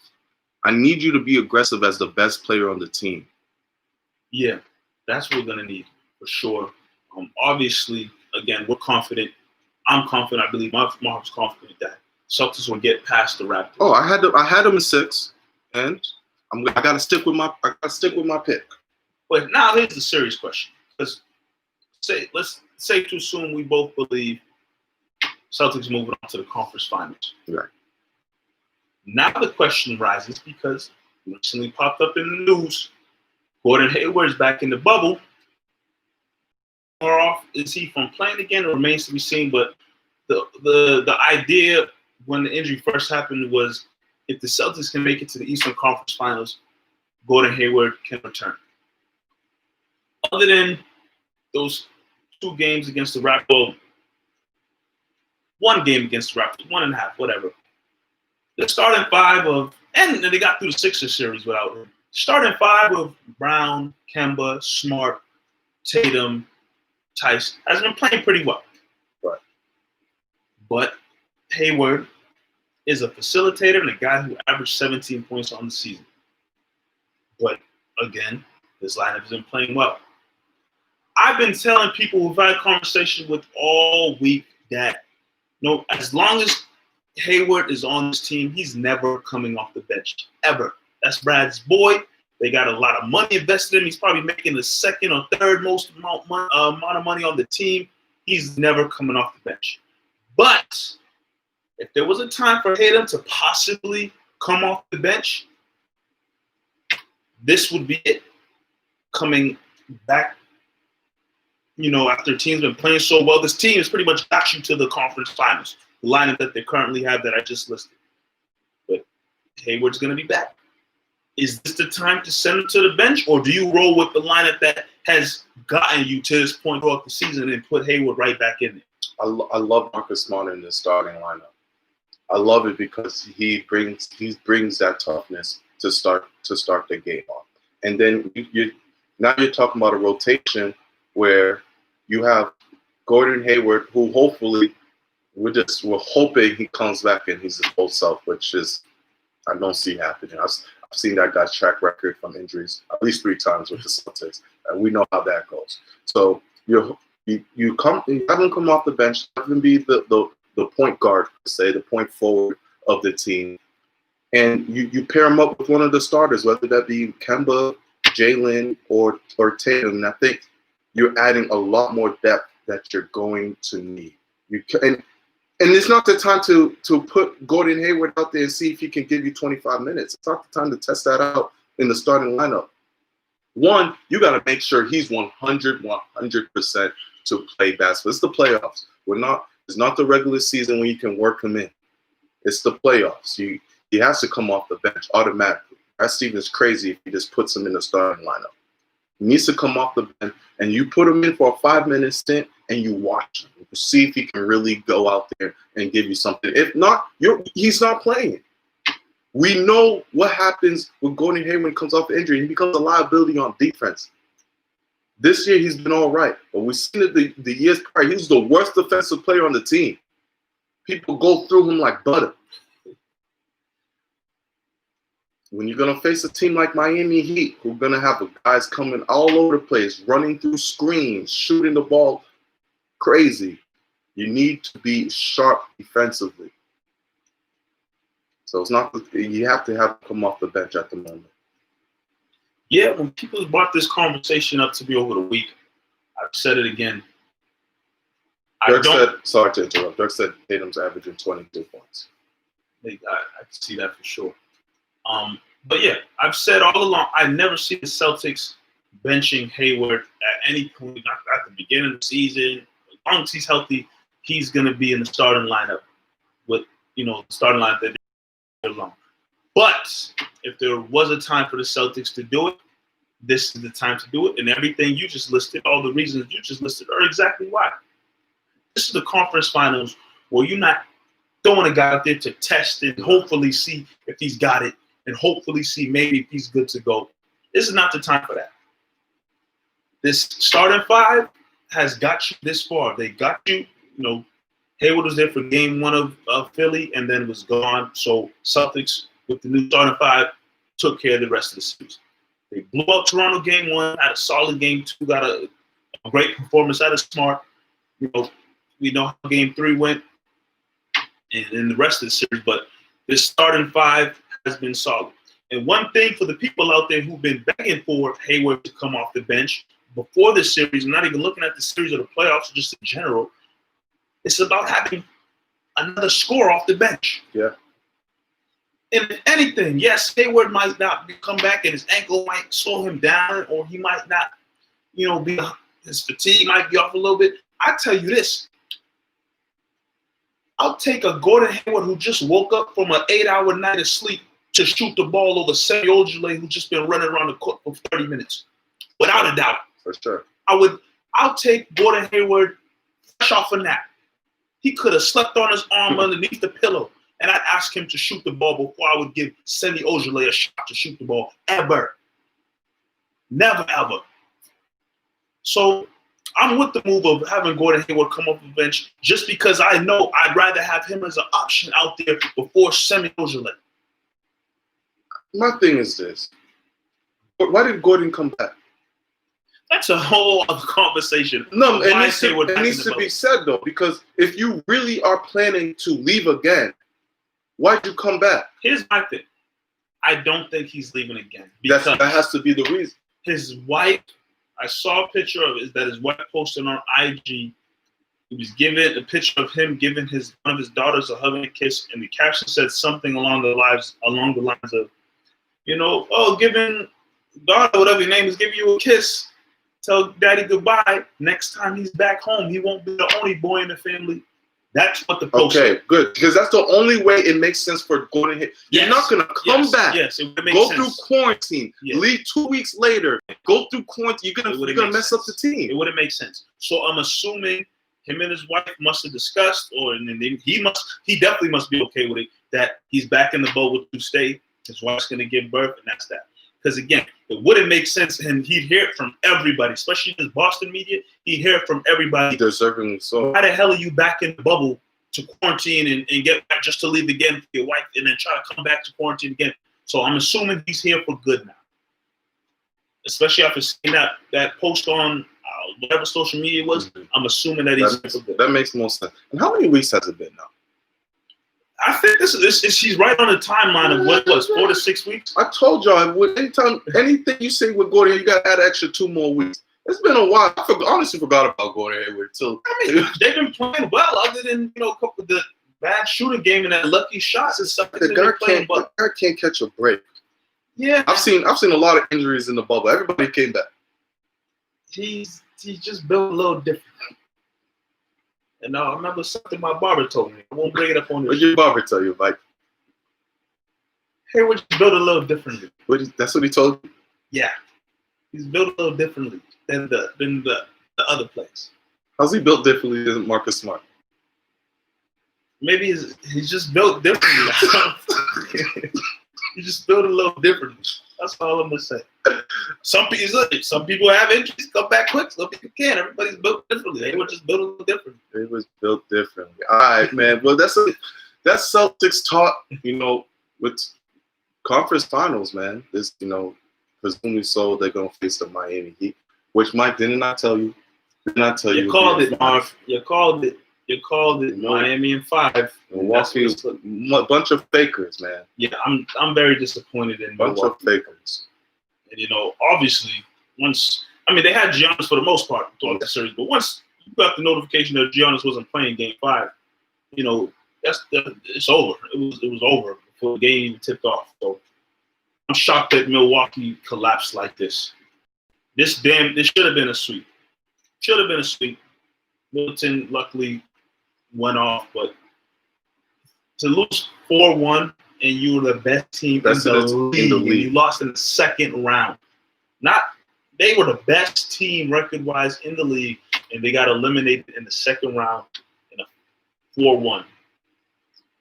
I need you to be aggressive as the best player on the team. Yeah, that's what we're gonna need for sure. Obviously, again, we're confident. I'm confident. I believe Marv's confident that Celtics will get past the Raptors. Oh, I had them in 6, and I gotta stick with my pick. But now here's the serious question. Let's say to assume we both believe Celtics moving on to the conference finals. Right. Now the question rises because recently popped up in the news. Gordon Hayward's back in the bubble. More off is he from playing again? It remains to be seen. But the idea when the injury first happened was if the Celtics can make it to the Eastern Conference Finals, Gordon Hayward can return. Other than those 2 games against the Raptors, 1 game against the Raptors, 1.5, whatever. The starting 5 and they got through the Sixers series without him. Starting 5 of Brown, Kemba, Smart, Tatum, Tice has been playing pretty well. Right. But Hayward is a facilitator and a guy who averaged 17 points on the season. But again, this lineup has been playing well. I've been telling people who've had conversations with all week that as long as Hayward is on this team, he's never coming off the bench, ever. That's Brad's boy. They got a lot of money invested in him. He's probably making the 2nd or 3rd most amount of money on the team. He's never coming off the bench. But if there was a time for Tatum to possibly come off the bench, this would be it. Coming back, after the team's been playing so well, this team has pretty much got you to the conference finals. The lineup that they currently have that I just listed. But Hayward's going to be back. Is this the time to send him to the bench, or do you roll with the lineup that has gotten you to this point throughout the season and put Hayward right back in there? I love Marcus Smart in the starting lineup. I love it because he brings that toughness to start the game off. And then you're talking about a rotation where you have Gordon Hayward, who hopefully we're hoping he comes back and he's his full self, which is I don't see happening. I've seen that guy's track record from injuries at least 3 times with the Celtics, and we know how that goes. So you have him come off the bench, have him be the point guard, say the point forward of the team, and you pair him up with one of the starters, whether that be Kemba, Jalen, or Tatum. And I think you're adding a lot more depth that you're going to need. And it's not the time to put Gordon Hayward out there and see if he can give you 25 minutes. It's not the time to test that out in the starting lineup. One, you got to make sure he's 100% to play basketball. It's the playoffs. It's not the regular season when you can work him in. It's the playoffs. He has to come off the bench automatically. Brad Stevens crazy if he just puts him in the starting lineup. He needs to come off the bench, and you put him in for a 5-minute stint, and you watch him. You see if he can really go out there and give you something. If not, he's not playing. We know what happens with Gordon Hayward when he comes off the injury. He becomes a liability on defense. This year, he's been all right. But we've seen it the years prior. He was the worst defensive player on the team. People go through him like butter. When you're going to face a team like Miami Heat, who are going to have guys coming all over the place, running through screens, shooting the ball crazy, you need to be sharp defensively. So it's not you have to have him come off the bench at the moment. Yeah, when people brought this conversation up to me over the week, I've said it again. Sorry to interrupt. Dirk said Tatum's averaging 22 points. I can see that for sure. But yeah, I've said all along, I never see the Celtics benching Hayward at any point, not at the beginning of the season. As long as he's healthy, he's going to be in the starting lineup with, the starting lineup that they're long. But if there was a time for the Celtics to do it, this is the time to do it. And everything you just listed, all the reasons you just listed are exactly why. This is the conference finals where you're not throwing a guy out there to test and hopefully see if he's got it and hopefully see maybe if he's good to go. This is not the time for that. This starting five has got you this far. They got you, Hayward was there for game one of Philly and then was gone. So Celtics, with the new starting five, took care of the rest of the series. They blew out Toronto game one, had a solid game two, got a great performance out of Smart. We know how game three went and in the rest of the series, but this starting five has been solid. And one thing for the people out there who've been begging for Hayward to come off the bench before this series, not even looking at the series or the playoffs, just in general, it's about having another scorer off the bench. Yeah. And if anything, yes, Hayward might not come back and his ankle might slow him down, or he might not, his fatigue might be off a little bit. I tell you this, I'll take a Gordon Hayward who just woke up from an 8-hour night of sleep to shoot the ball over Semi Ojeleye, who's just been running around the court for 30 minutes. Without a doubt. For sure. I'll take Gordon Hayward fresh off a nap. He could have slept on his arm underneath the pillow, and I'd ask him to shoot the ball before I would give Semi Ojeleye a shot to shoot the ball. Ever. Never, ever. So I'm with the move of having Gordon Hayward come off the bench just because I know I'd rather have him as an option out there before Semi Ojeleye. My thing is this. Why did Gordon come back? That's a whole other conversation. No, it needs to be said, though, because if you really are planning to leave again, why'd you come back? Here's my thing. I don't think he's leaving again. That has to be the reason. His wife, I saw a picture of it that his wife posted on IG. He was given a picture of him giving one of his daughters a hug and a kiss, and the caption said something along the lines of, giving daughter, whatever your name is, give you a kiss. Tell daddy goodbye. Next time he's back home, he won't be the only boy in the family. That's what the post Okay, good. Because that's the only way it makes sense for Gordon Hayward. You're not going to come back. Yes, it would make go sense. Through quarantine. Yes. Leave 2 weeks later. Go through quarantine. You're gonna mess up the team. It wouldn't make sense. So I'm assuming him and his wife must have discussed, he definitely must be okay with it, that he's back in the boat with to stay. His wife's going to give birth, and that's that. Because, again, it wouldn't make sense, and he'd hear it from everybody, especially in the Boston media. He'd hear it from everybody. Deserving so. Why the hell are you back in the bubble to quarantine and get back just to leave again for your wife and then try to come back to quarantine again? So I'm assuming he's here for good now. Especially after seeing that post on whatever social media was, I'm assuming that he's here for good. That makes more sense. And how many weeks has it been now? I think she's right on the timeline of what it was, 4 to 6 weeks. I told y'all, anything you say with Gordon, you got to add extra 2 more weeks. It's been a while. I honestly forgot about Gordon Hayward too. They've been playing well, other than a couple of the bad shooting game and that lucky shots and stuff. The guy can't catch a break. Yeah, I've seen a lot of injuries in the bubble. Everybody came back. He's just built a little different. And I remember something my barber told me. I won't bring it up on What this. did your barber tell you, Mike? Hayward's built a little differently. That's what he told you? Yeah, he's built a little differently than the other place. How's he built differently than Marcus Smart? Maybe he's just built differently. He just built a little differently. That's all I'm gonna say. Some people have injuries, come back quick. Some people can't. Everybody's built differently. They were just built a little differently. It was built differently. All right, man. Well, that's Celtics talk. With conference finals, man. This, presumably so they're gonna face the Miami Heat. Which Mike didn't I tell you? Didn't I tell you? You called it, Marv. You called it. Miami in 5. Milwaukee is a bunch of fakers, man. Yeah, I'm very disappointed in Bunch Milwaukee. of fakers. And obviously, they had Giannis for the most part throughout the series, but once you got the notification that Giannis wasn't playing Game 5, it's over. It was over before the game even tipped off. So I'm shocked that Milwaukee collapsed like this. This should have been a sweep. Should have been a sweep. Middleton luckily went off, but to lose 4-1 and you were the best team in the league, and you lost in the second round. They were the best team record-wise in the league, and they got eliminated in the second round in a 4-1.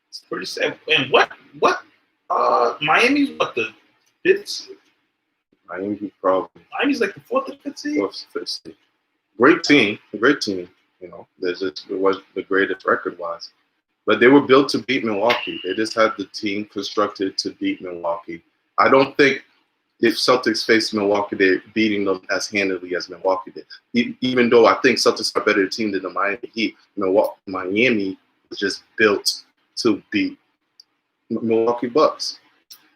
It's pretty sad. And what? Miami's what, the 5th? Miami's like the 4th or 5th seed? 4th, 5th seed. Great team. It was the greatest record-wise. But they were built to beat Milwaukee. They just had the team constructed to beat Milwaukee. I don't think if Celtics faced Milwaukee, they're beating them as handily as Milwaukee did. Even though I think Celtics are a better team than the Miami Heat, Miami was just built to beat Milwaukee Bucks.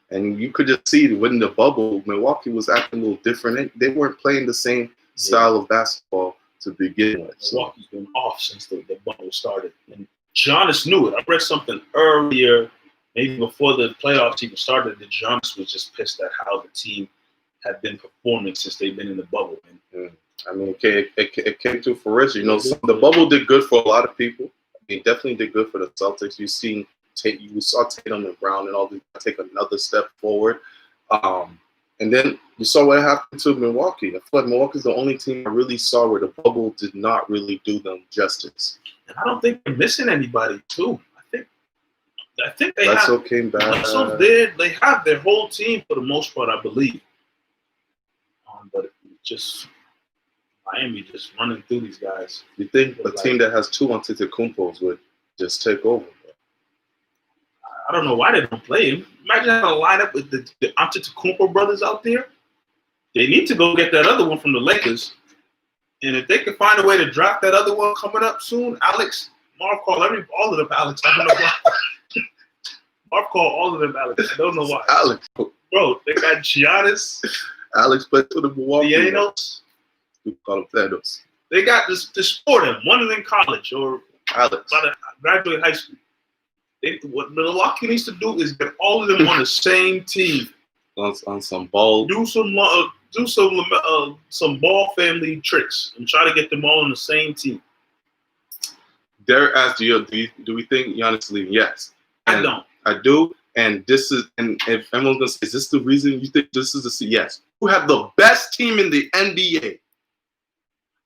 And you could just see when the bubble, Milwaukee was acting a little different. They weren't playing the same style of basketball to begin with. Milwaukee's been off since the bubble started. And Giannis knew it. I read something earlier, maybe before the playoffs even started, that Giannis was just pissed at how the team had been performing since they've been in the bubble. It came to fruition. The bubble did good for a lot of people. It definitely did good for the Celtics. You saw Tatum and Brown and all these take another step forward. And then you saw what happened to Milwaukee. I feel like Milwaukee's the only team I really saw where the bubble did not really do them justice. And I don't think they're missing anybody, too. I think they Bledsoe came back. Bledsoe did. They have their whole team for the most part, I believe. But just Miami just running through these guys. You think a team that has 2 Antetokounmpos would just take over? I don't know why they don't play him. Imagine having a lineup with the Antetokounmpo brothers out there. They need to go get that other one from the Lakers. And if they can find a way to draft that other one coming up soon, Marv called all of them Alex. I don't know why. Marv called all of them Alex. I don't know why. Alex. Bro, they got Giannis. Alex played for the Milwaukee. Thanos. We call him Thanos. They got this four of them. One is in college or Alex. about to graduate high school. What Milwaukee needs to do is get all of them on the same team. On some ball. Do some ball family tricks and try to get them all on the same team. Derek asked you, do we think Giannis is leaving? Yes. I don't. I do. And if everyone's gonna say, is this the reason you think this is the yes? Who have the best team in the NBA?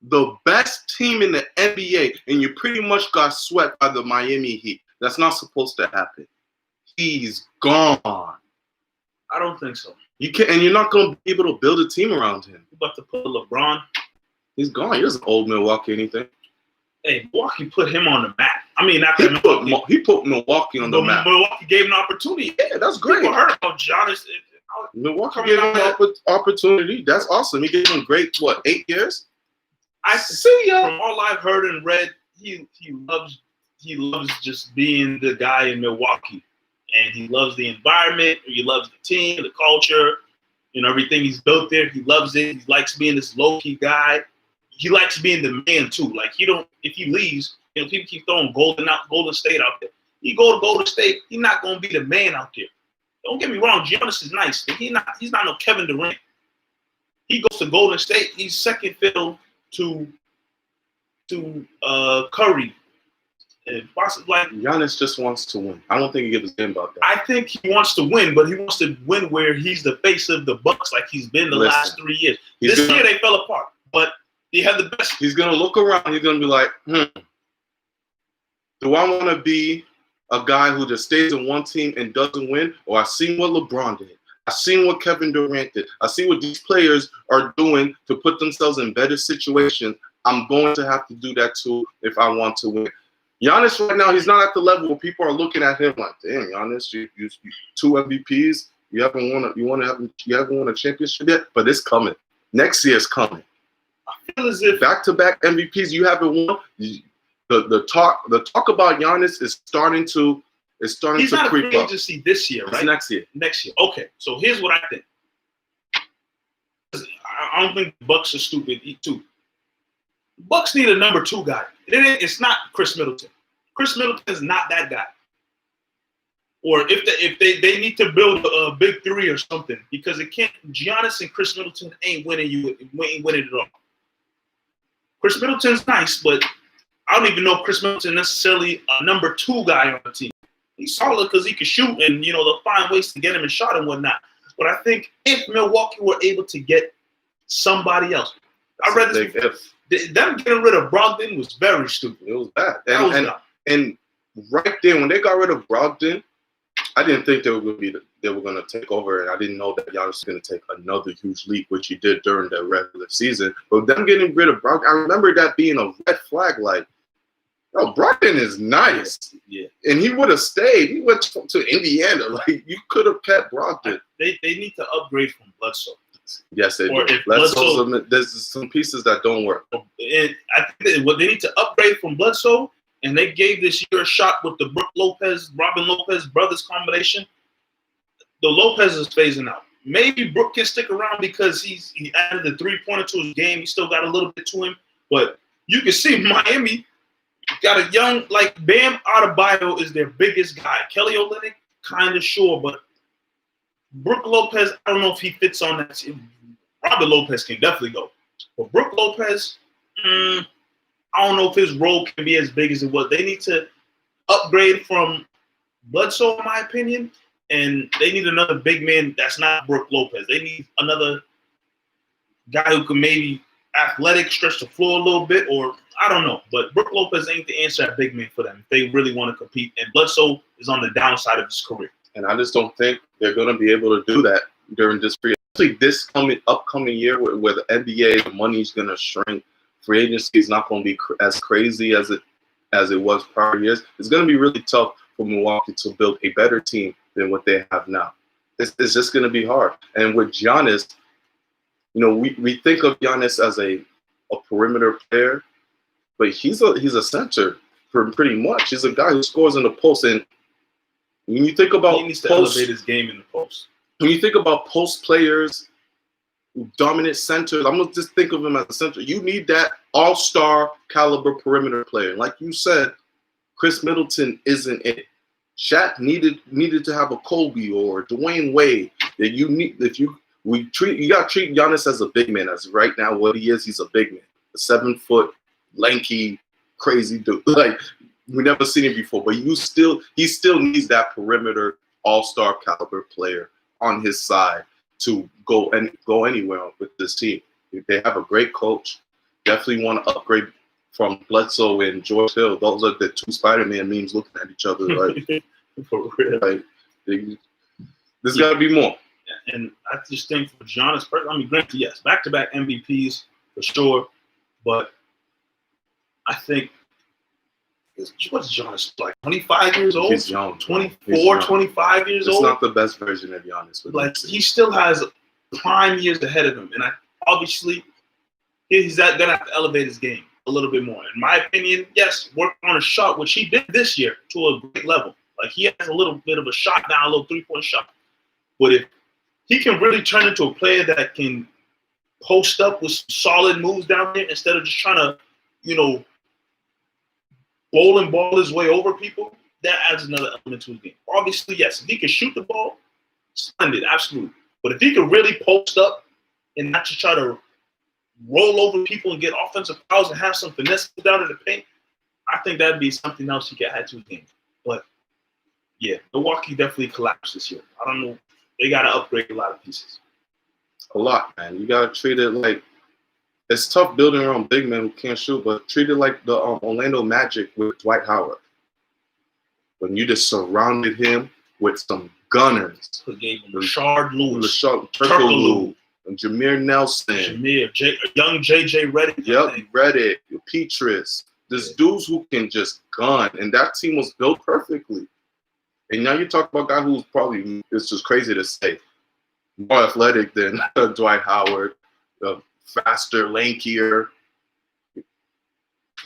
The best team in the NBA, and you pretty much got swept by the Miami Heat. That's not supposed to happen. He's gone. I don't think so. You can't, and you're not going to be able to build a team around him. You about to put LeBron? He's gone. He doesn't old Milwaukee anything. Hey, Milwaukee put him on the map. I mean, not he put Milwaukee on the map. Milwaukee gave him an opportunity. Yeah, that's great. People heard about Giannis. Milwaukee gave him an opportunity. That's awesome. He gave him great, 8 years? I see ya. From all I've heard and read, he loves just being the guy in Milwaukee. And he loves the environment. He loves the team, the culture, everything he's built there. He loves it. He likes being this low-key guy. He likes being the man, too. Like, if he leaves, people keep throwing Golden State out there. He go to Golden State, he's not going to be the man out there. Don't get me wrong. Giannis is nice, but he's not no Kevin Durant. He goes to Golden State. He's second fiddle to Curry Like Giannis just wants to win. I don't think he gives a damn about that. I think he wants to win, but he wants to win where he's the face of the Bucks, like he's been the last 3 years. This year they fell apart, but he had the best. He's gonna look around. He's gonna be like, do I want to be a guy who just stays in one team and doesn't win, or I seen what LeBron did, I seen what Kevin Durant did, I see what these players are doing to put themselves in better situations. I'm going to have to do that too if I want to win. Giannis right now, he's not at the level where people are looking at him like, damn, Giannis, you 2 MVPs, you haven't won a championship yet, but it's coming. Next year's coming. I feel as if back-to-back MVPs you haven't won. The talk about Giannis is starting to he's not creep a free up. agency this year, right? It's next year. Next year. Okay, so here's what I think. I don't think the Bucks are stupid too. Bucks need a number 2 guy. It's not Chris Middleton. Chris Middleton is not that guy. Or if they need to build a big 3 or something, because it can't. Giannis and Chris Middleton ain't winning it all. Chris Middleton's nice, but I don't even know if Chris Middleton necessarily a number 2 guy on the team. He's solid because he can shoot, and they'll find ways to get him in shot and whatnot. But I think if Milwaukee were able to get somebody else, I read this before. Them getting rid of Brogdon was very stupid. It was bad. And right there, when they got rid of Brogdon, I didn't think they were going to take over, and I didn't know that Giannis was going to take another huge leap, which he did during the regular season. But them getting rid of Brogdon, I remember that being a red flag. Like, Brogdon is nice. Yeah. And he would have stayed. He went to Indiana. Like, you could have kept Brogdon. They need to upgrade from Bledsoe. Yes, they do. There's some pieces that don't work. And I think what they need to upgrade from Bledsoe, and they gave this year a shot with the Robin Lopez brothers combination. The Lopez is phasing out. Maybe Brook can stick around because he added the 3-pointer to his game. He still got a little bit to him. But you can see Miami got a young, like Bam Adebayo is their biggest guy. Kelly Olynyk, kind of sure, but Brook Lopez, I don't know if he fits on that team. Robin Lopez can definitely go. But Brook Lopez, I don't know if his role can be as big as it was. They need to upgrade from Bledsoe, in my opinion, and they need another big man that's not Brook Lopez. They need another guy who can maybe athletic, stretch the floor a little bit, or I don't know. But Brook Lopez ain't the answer at big man for them if they really want to compete. And Bledsoe is on the downside of his career. And I just don't think they're going to be able to do that during this free, especially this upcoming year where the NBA, the money's going to shrink. Free agency is not going to be as crazy as it was prior years. It's going to be really tough for Milwaukee to build a better team than what they have now. It's just going to be hard. And with Giannis, we think of Giannis as a perimeter player, but he's a center for pretty much. He's a guy who scores in the post. And when you think about he needs to elevate his game in the post. When you think about post players, dominant centers, I'm going to just think of him as a center. You need that all-star caliber perimeter player. Like you said, Chris Middleton isn't it. Shaq needed to have a Kobe or Dwayne Wade. That you need you got to treat Giannis as a big man. As right now, what he is, he's a big man, a 7-foot, lanky, crazy dude. Like we never seen him before. But he still needs that perimeter all-star caliber player on his side to go anywhere with this team. They have a great coach. Definitely want to upgrade from Bledsoe and George Hill. Those are the 2 Spider-Man memes looking at each other. Like, for real. Like, there's got to be more. And I just think for Giannis, granted, yes, back-to-back MVPs for sure. But I think, what's Giannis like? 25 years old? He's young. 24, 25 years old? It's not the best version of Giannis. Like, he still has prime years ahead of him. And obviously, he's going to have to elevate his game a little bit more. In my opinion, yes, work on a shot, which he did this year to a great level. Like, he has a little bit of a shot now, a little 3-point shot. But if he can really turn into a player that can post up with some solid moves down there instead of just trying to, ball his way over people, that adds another element to his game. Obviously, yes, if he can shoot the ball, splendid, absolutely. But if he can really post up and not just try to roll over people and get offensive fouls and have some finesse down in the paint, I think that'd be something else he could add to his game. But yeah, Milwaukee definitely collapsed this year. I don't know. They got to upgrade a lot of pieces. A lot, man. You got to treat it like it's tough building around big men who can't shoot, but treat it like the Orlando Magic with Dwight Howard. When you just surrounded him with some gunners. Who gave him Rashard Lewis, Turkoglu, and Jameer Nelson. Young JJ Redick. Yep, Redick, Patriots. There's dudes who can just gun, and that team was built perfectly. And now you talk about a guy who's probably, it's just crazy to say, more athletic than Dwight Howard, faster, lankier,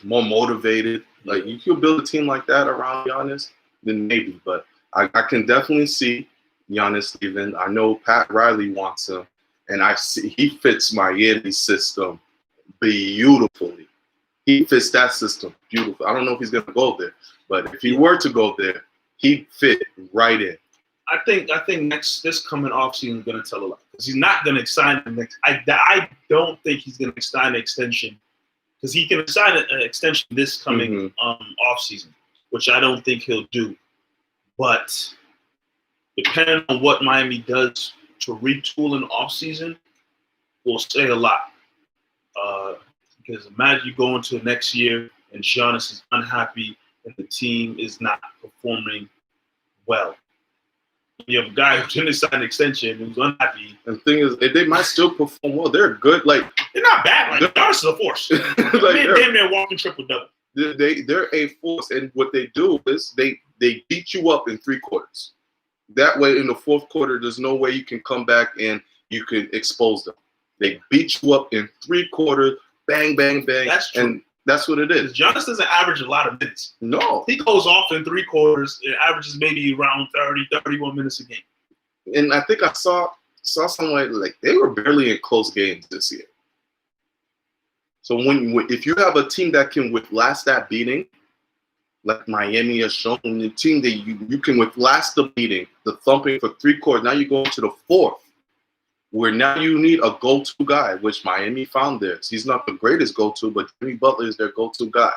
more motivated. Like, you could build a team like that around Giannis, then maybe. But I can definitely see Giannis leaving. I know Pat Riley wants him, and I see he fits Miami's system beautifully. He fits that system beautifully. I don't know if he's going to go there, but if he were to go there, he'd fit right in. I think this coming offseason is going to tell a lot, because he's not going to sign the next. I don't think he's going to sign an extension, because he can sign an extension this coming offseason, which I don't think he'll do. But depending on what Miami does to retool in the offseason, will say a lot. Because imagine you go into the next year and Giannis is unhappy and the team is not performing well. You have a guy who didn't sign an extension who's unhappy. And the thing is, they might still perform well. They're good. Like, they're not bad. Like, Giannis is a force. They're walking triple-double. They're a force. And what they do is they beat you up in 3 quarters. That way, in the 4th quarter, there's no way you can come back and you can expose them. They beat you up in 3 quarters. Bang, bang, bang. That's true. And that's what it is. Giannis doesn't average a lot of minutes. No. He goes off in 3 quarters. It averages maybe around 30, 31 minutes a game. And I think I saw something like they were barely in close games this year. So if you have a team that can last that beating, like Miami has shown, the team that you can last the beating, the thumping for 3 quarters, now you go into the 4th. Where now you need a go-to guy, which Miami found theirs. He's not the greatest go-to, but Jimmy Butler is their go-to guy.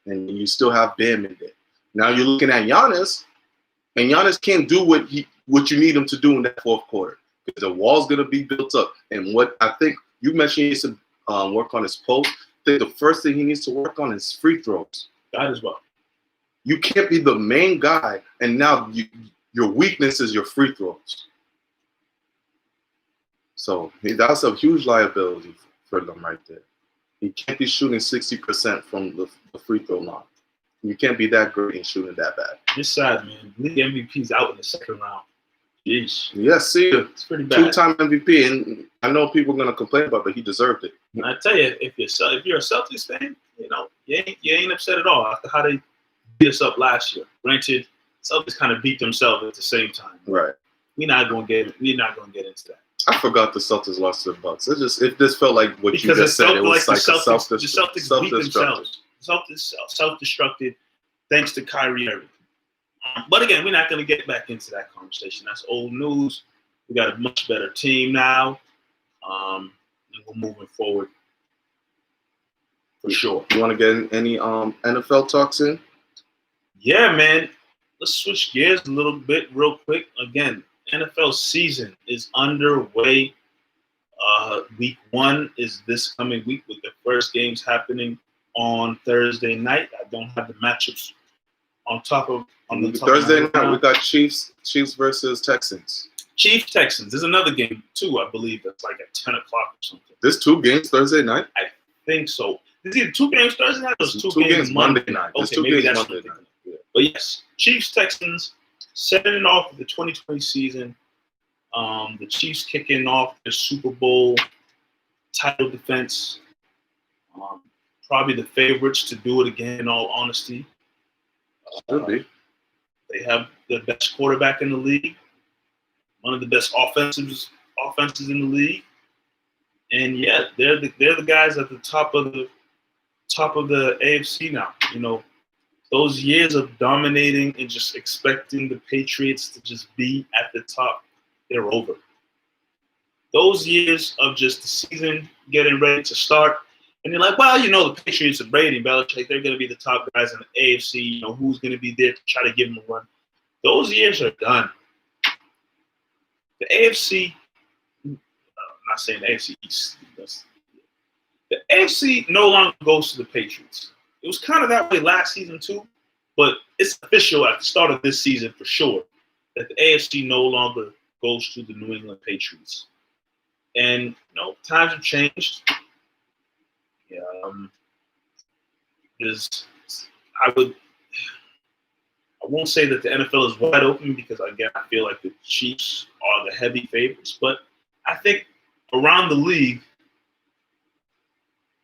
And you still have Bam in there. Now you're looking at Giannis, and Giannis can't do what you need him to do in that 4th quarter. Because the wall's going to be built up. And what I think you mentioned he needs to work on his post. I think the first thing he needs to work on is free throws. That as well. You can't be the main guy, and now your weakness is your free throws. So that's a huge liability for them right there. He can't be shooting 60% from the free throw line. You can't be that great and shooting that bad. It's sad, man. League MVP's out in the 2nd round. Jeez. Yes, see, it's pretty bad. 2-time MVP, and I know people are gonna complain about it, but he deserved it. And I tell you, if you're a Celtics fan, you ain't upset at all after how they beat us up last year. Granted, Celtics kind of beat themselves at the same time. Right. We're not gonna get into that. I forgot the Celtics lost to the Bucks. It just felt like what you just said. It was like the Celtics beat themselves. Celtics self-destructed thanks to Kyrie Irving. But again, we're not going to get back into that conversation. That's old news. We got a much better team now, and we're moving forward for sure. You want to get any NFL talks in? Yeah, man. Let's switch gears a little bit real quick. Again, NFL season is underway. Week 1 is this coming week with the first games happening on Thursday night. I don't have the matchups on the Thursday night. We got Chiefs versus Texans. Chiefs Texans. There's another game too, I believe. That's like at 10 o'clock or something. There's 2 games Thursday night. I think so. There's either 2 games Thursday night or there's 2 games Monday night. Okay, maybe that's Monday night. Yeah. But yes, Chiefs Texans setting off the 2020 season. The Chiefs kicking off their Super Bowl title defense. Probably the favorites to do it again, in all honesty. Should be. They have the best quarterback in the league, one of the best offenses in the league, and yeah, they're the guys at the top of the AFC now. Those years of dominating and just expecting the Patriots to just be at the top, they're over. Those years of just the season getting ready to start And you're like, well, the Patriots and Brady and Belichick, they're going to be the top guys in the AFC. Who's going to be there to try to give them a run? Those years are done. The AFC, I'm not saying the AFC East. The AFC no longer goes to the Patriots. It was kind of that way last season too, but it's official at the start of this season for sure that the AFC no longer goes to the New England Patriots. And times have changed. Yeah, I won't say that the NFL is wide open because again I feel like the Chiefs are the heavy favorites, but I think around the league,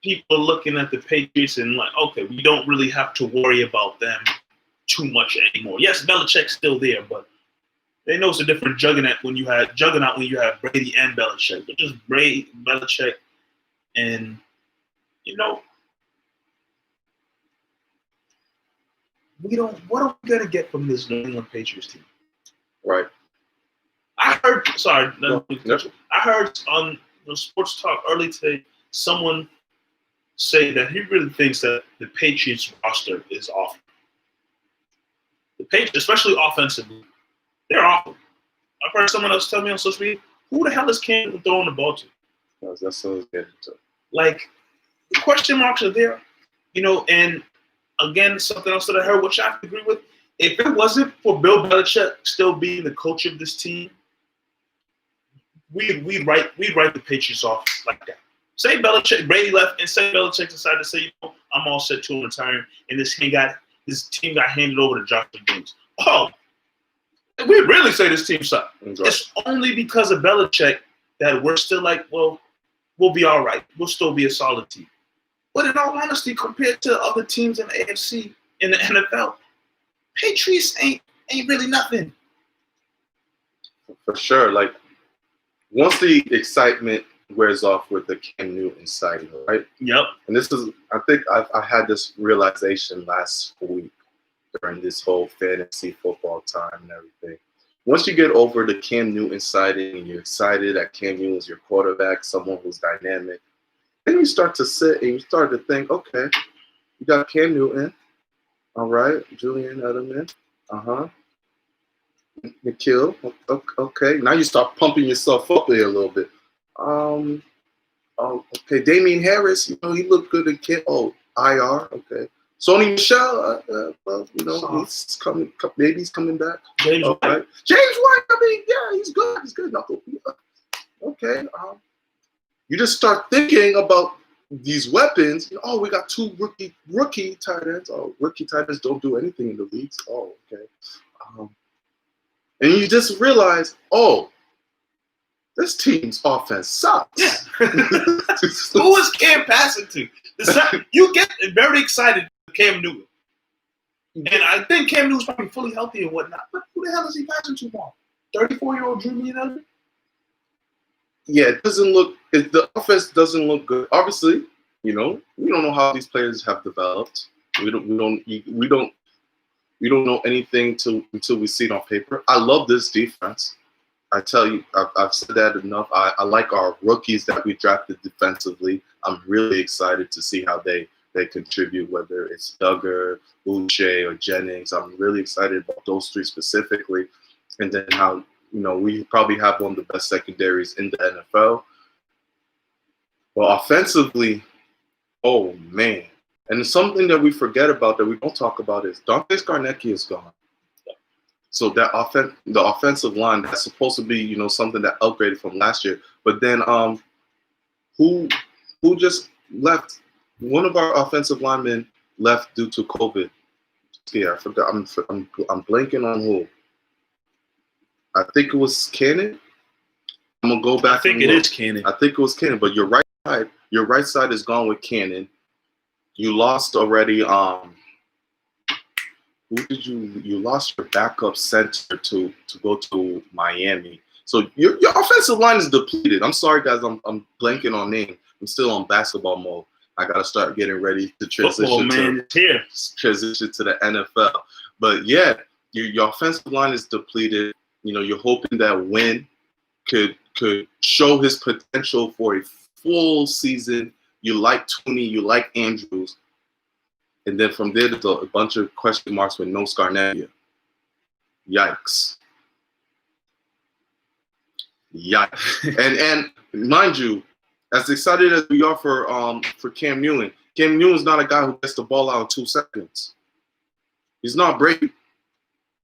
people are looking at the Patriots and like, okay, we don't really have to worry about them too much anymore. Yes, Belichick's still there, but they know it's a different juggernaut when you have Brady and Belichick. But just Brady, Belichick, and what are we gonna get from this New England Patriots team? Right. I heard on the sports talk early today, someone say that he really thinks that the Patriots roster is awful. The Patriots, especially offensively, they're awful. I've heard someone else tell me on social media, who the hell is Cam Newton throwing the ball to? That's so good. Like, the question marks are there, and again, something else that I heard, which I have to agree with, if it wasn't for Bill Belichick still being the coach of this team, we'd write the Patriots off like that. Say Brady left, and say Belichick decided to say, I'm all set to retiring, and this team got handed over to Joshua James. Oh, we really say this team sucks. Exactly. It's only because of Belichick that we're still like, well, we'll be all right. We'll still be a solid team. But in all honesty, compared to other teams in the AFC, in the NFL, Patriots ain't really nothing. For sure. Like, once the excitement wears off with the Cam Newton sighting, right? Yep. And I think I had this realization last week during this whole fantasy football time and everything. Once you get over the Cam Newton sighting and you're excited that Cam Newton is your quarterback, someone who's dynamic, then you start to sit and you start to think, okay, you got Cam Newton, all right, Julian Edelman, Nikhil, okay. Now you start pumping yourself up there a little bit. Okay, Damian Harris, he looked good in Kent. Oh, IR, okay. Sony Michel, he's coming. Maybe he's coming back. James White. Right. James White. I mean, yeah, he's good. He's good. Okay. You just start thinking about these weapons. Oh, we got two rookie tight ends. Oh, rookie tight ends don't do anything in the leagues. Oh, okay. And you just realize, oh, this team's offense sucks. Yeah. Who is Cam passing to? You get very excited with Cam Newton. And I think Cam Newton's probably fully healthy and whatnot. But who the hell is he passing to now? 34-year-old Julian Edelman? Yeah, the offense doesn't look good. Obviously, we don't know how these players have developed. We don't know anything until we see it on paper. I love this defense. I tell you, I've said that enough. I like our rookies that we drafted defensively. I'm really excited to see how they contribute, whether it's Duggar, Uche, or Jennings. I'm really excited about those three specifically. And then how, we probably have one of the best secondaries in the NFL. Well, offensively, oh, man. And something that we forget about that we don't talk about is Dante Scarnecchia is gone. So that the offensive line, that's supposed to be, something that upgraded from last year. But then who just left? One of our offensive linemen left due to COVID. Yeah, I forgot. I'm blanking on who. I think it was Cannon. I'm gonna go back. I think it is Cannon. I think it was Cannon. But your right side is gone with Cannon. You lost already. You lost your backup center to go to Miami. So your offensive line is depleted. I'm sorry, guys. I'm blanking on name. I'm still on basketball mode. I gotta start getting ready to transition to the NFL. But yeah, your offensive line is depleted. You're hoping that Wynn could show his potential for a full season you like Tooney, you like Andrews, and then from there, there's a bunch of question marks with no Scarnecchia. Yikes. And mind you, as excited as we are for Cam Newton is not a guy who gets the ball out in 2 seconds. He's not Brady.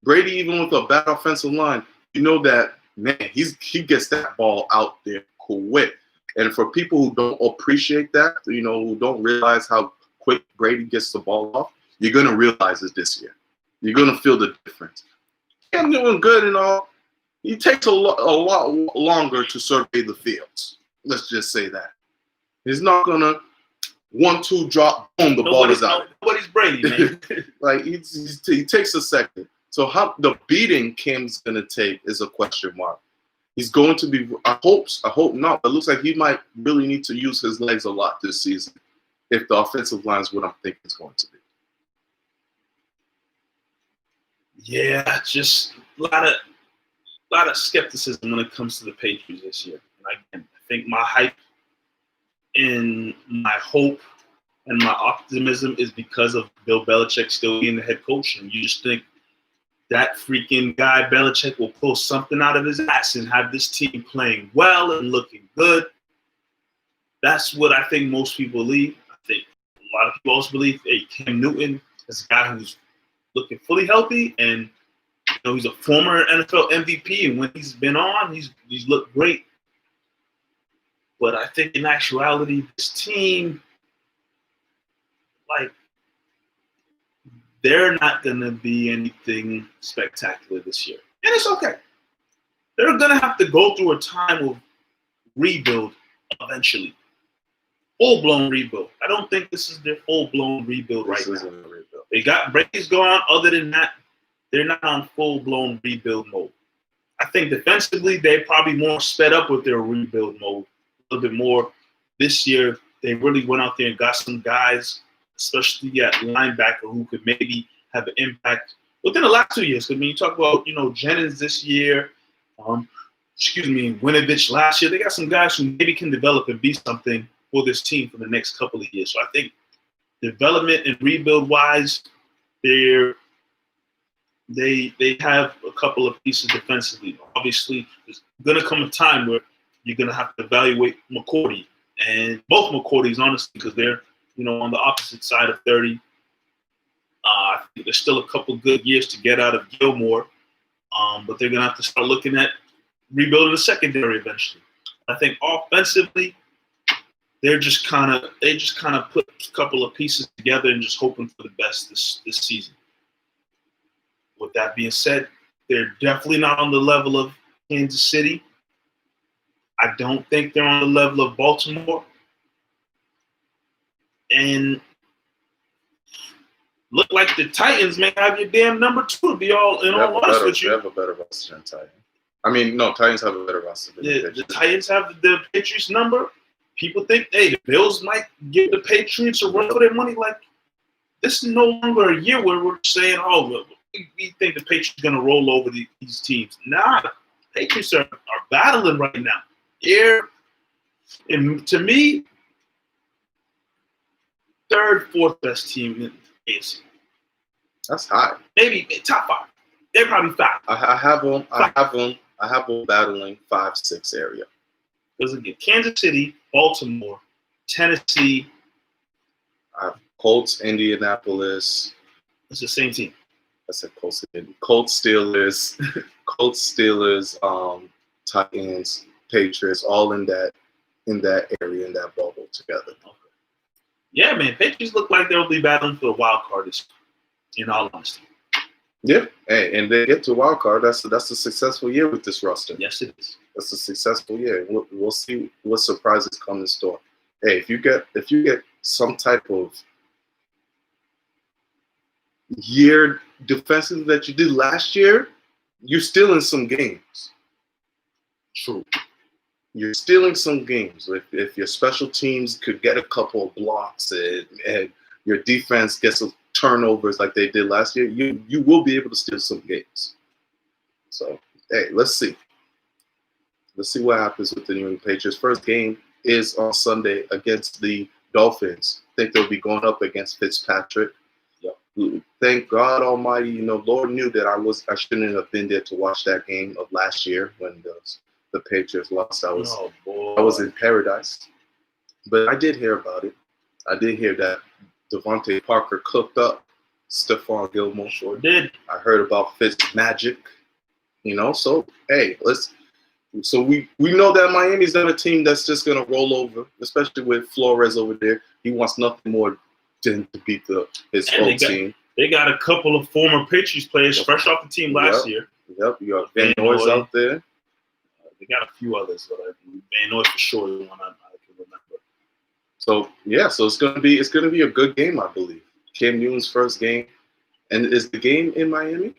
Brady, even with a bad offensive line, you know that, man, he gets that ball out there quick. And for people who don't appreciate that, who don't realize how quick Brady gets the ball off, you're going to realize it this year. You're going to feel the difference. Cam Newton good and all. He takes a lot longer to survey the fields. Let's just say that. He's not going to 1-2 drop, boom, the ball is out. Nobody's Brady, man. Like, he takes a second. So how the beating Cam's going to take is a question mark. He's going to be, I hope not, but it looks like he might really need to use his legs a lot this season if the offensive line is what I'm thinking it's going to be. Yeah, just a lot of skepticism when it comes to the Patriots this year. And I think my hype and my hope and my optimism is because of Bill Belichick still being the head coach. And you just think that freaking guy Belichick will pull something out of his ass and have this team playing well and looking good. That's what I think most people believe. I think a lot of people also believe Cam Newton is a guy who's looking fully healthy, and he's a former NFL MVP, and when he's been on, he's looked great. But I think in actuality, this team, they're not going to be anything spectacular this year. And it's okay. They're going to have to go through a time of rebuild eventually. Full-blown rebuild. I don't think this is their full-blown rebuild right now. They got Brady's gone. Other than that, they're not on full-blown rebuild mode. I think defensively, they're probably more sped up with their rebuild mode. A little bit more. This year, they really went out there and got some guys, especially at linebacker, who could maybe have an impact within the last 2 years. Because when you talk about, Jennings this year, Winovich last year, they got some guys who maybe can develop and be something for this team for the next couple of years. So I think development and rebuild-wise, they have a couple of pieces defensively. Obviously, there's going to come a time where you're going to have to evaluate McCourty. And both McCourties, honestly, because they're, on the opposite side of 30. I think there's still a couple good years to get out of Gilmore. But they're going to have to start looking at rebuilding the secondary eventually. I think offensively, they just kind of put a couple of pieces together and just hoping for the best this season. With that being said, they're definitely not on the level of Kansas City. I don't think they're on the level of Baltimore. And look like the Titans may have your damn number 2 to be all honest with you. They have a better roster than Titans. I mean, no, Titans have a better roster than the Titans have the Patriots number. People think, the Bills might give the Patriots a run for their money. Like, this is no longer a year where we're saying, we think the Patriots are going to roll over these teams. Nah, the Patriots are battling right now. And to me, 3rd, 4th best team in the AFC. That's high. Maybe top 5. They're probably 5. I have them battling 5-6 area. Because again, Kansas City, Baltimore, Tennessee. Colts, Indianapolis. It's the same team. I said Colts, Steelers, Titans, Patriots, all in that area, in that bubble together. Okay. Yeah, man, Patriots look like they'll be battling for the wild card this year, in all honesty. Yeah, hey, and they get to wild card. That's a successful year with this roster. Yes, it is. That's a successful year. We'll see what surprises come in store. Hey, if you get some type of year defensive that you did last year, you're still in some games. True. You're stealing some games. If your special teams could get a couple of blocks and your defense gets some turnovers like they did last year, you will be able to steal some games. So, hey, let's see. Let's see what happens with the New England Patriots. First game is on Sunday against the Dolphins. I think they'll be going up against Fitzpatrick. Yep. Thank God Almighty, Lord knew that I shouldn't have been there to watch that game of last year when the Patriots lost. I was in paradise, but I did hear about it. I did hear that Devontae Parker cooked up Stephon Gilmore. Sure did. I heard about Fitz magic. So hey, So we know that Miami's not a team that's just gonna roll over, especially with Flores over there. He wants nothing more than to beat his whole team. They got a couple of former Patriots players fresh off the team last year. Yep, you got Van Noy's out there. They got a few others, but Van Noy for sure is the one I can remember. So yeah, so it's gonna be a good game, I believe. Cam Newton's first game, and is the game in Miami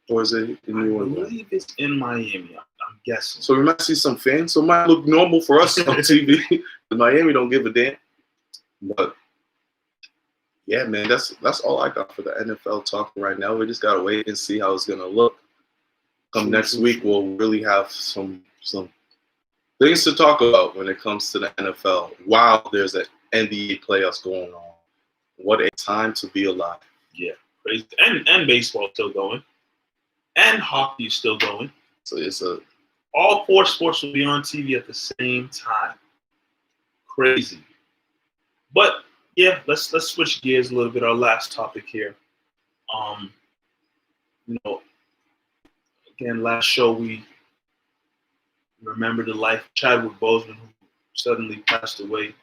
or is it in New England? I believe it's in Miami. I'm guessing. So we might see some fans. So it might look normal for us on TV. But Miami don't give a damn. But yeah, man, that's all I got for the NFL talk right now. We just gotta wait and see how it's gonna look. Come next week, we'll really have some things to talk about when it comes to the NFL. Wow, there's an NBA playoffs going on. What a time to be alive. Yeah, crazy. And baseball still going. And hockey is still going. So all 4 sports will be on TV at the same time. Crazy. But yeah, let's switch gears a little bit. Our last topic here. Again, last show we remembered the life of Chadwick Boseman, who suddenly passed away.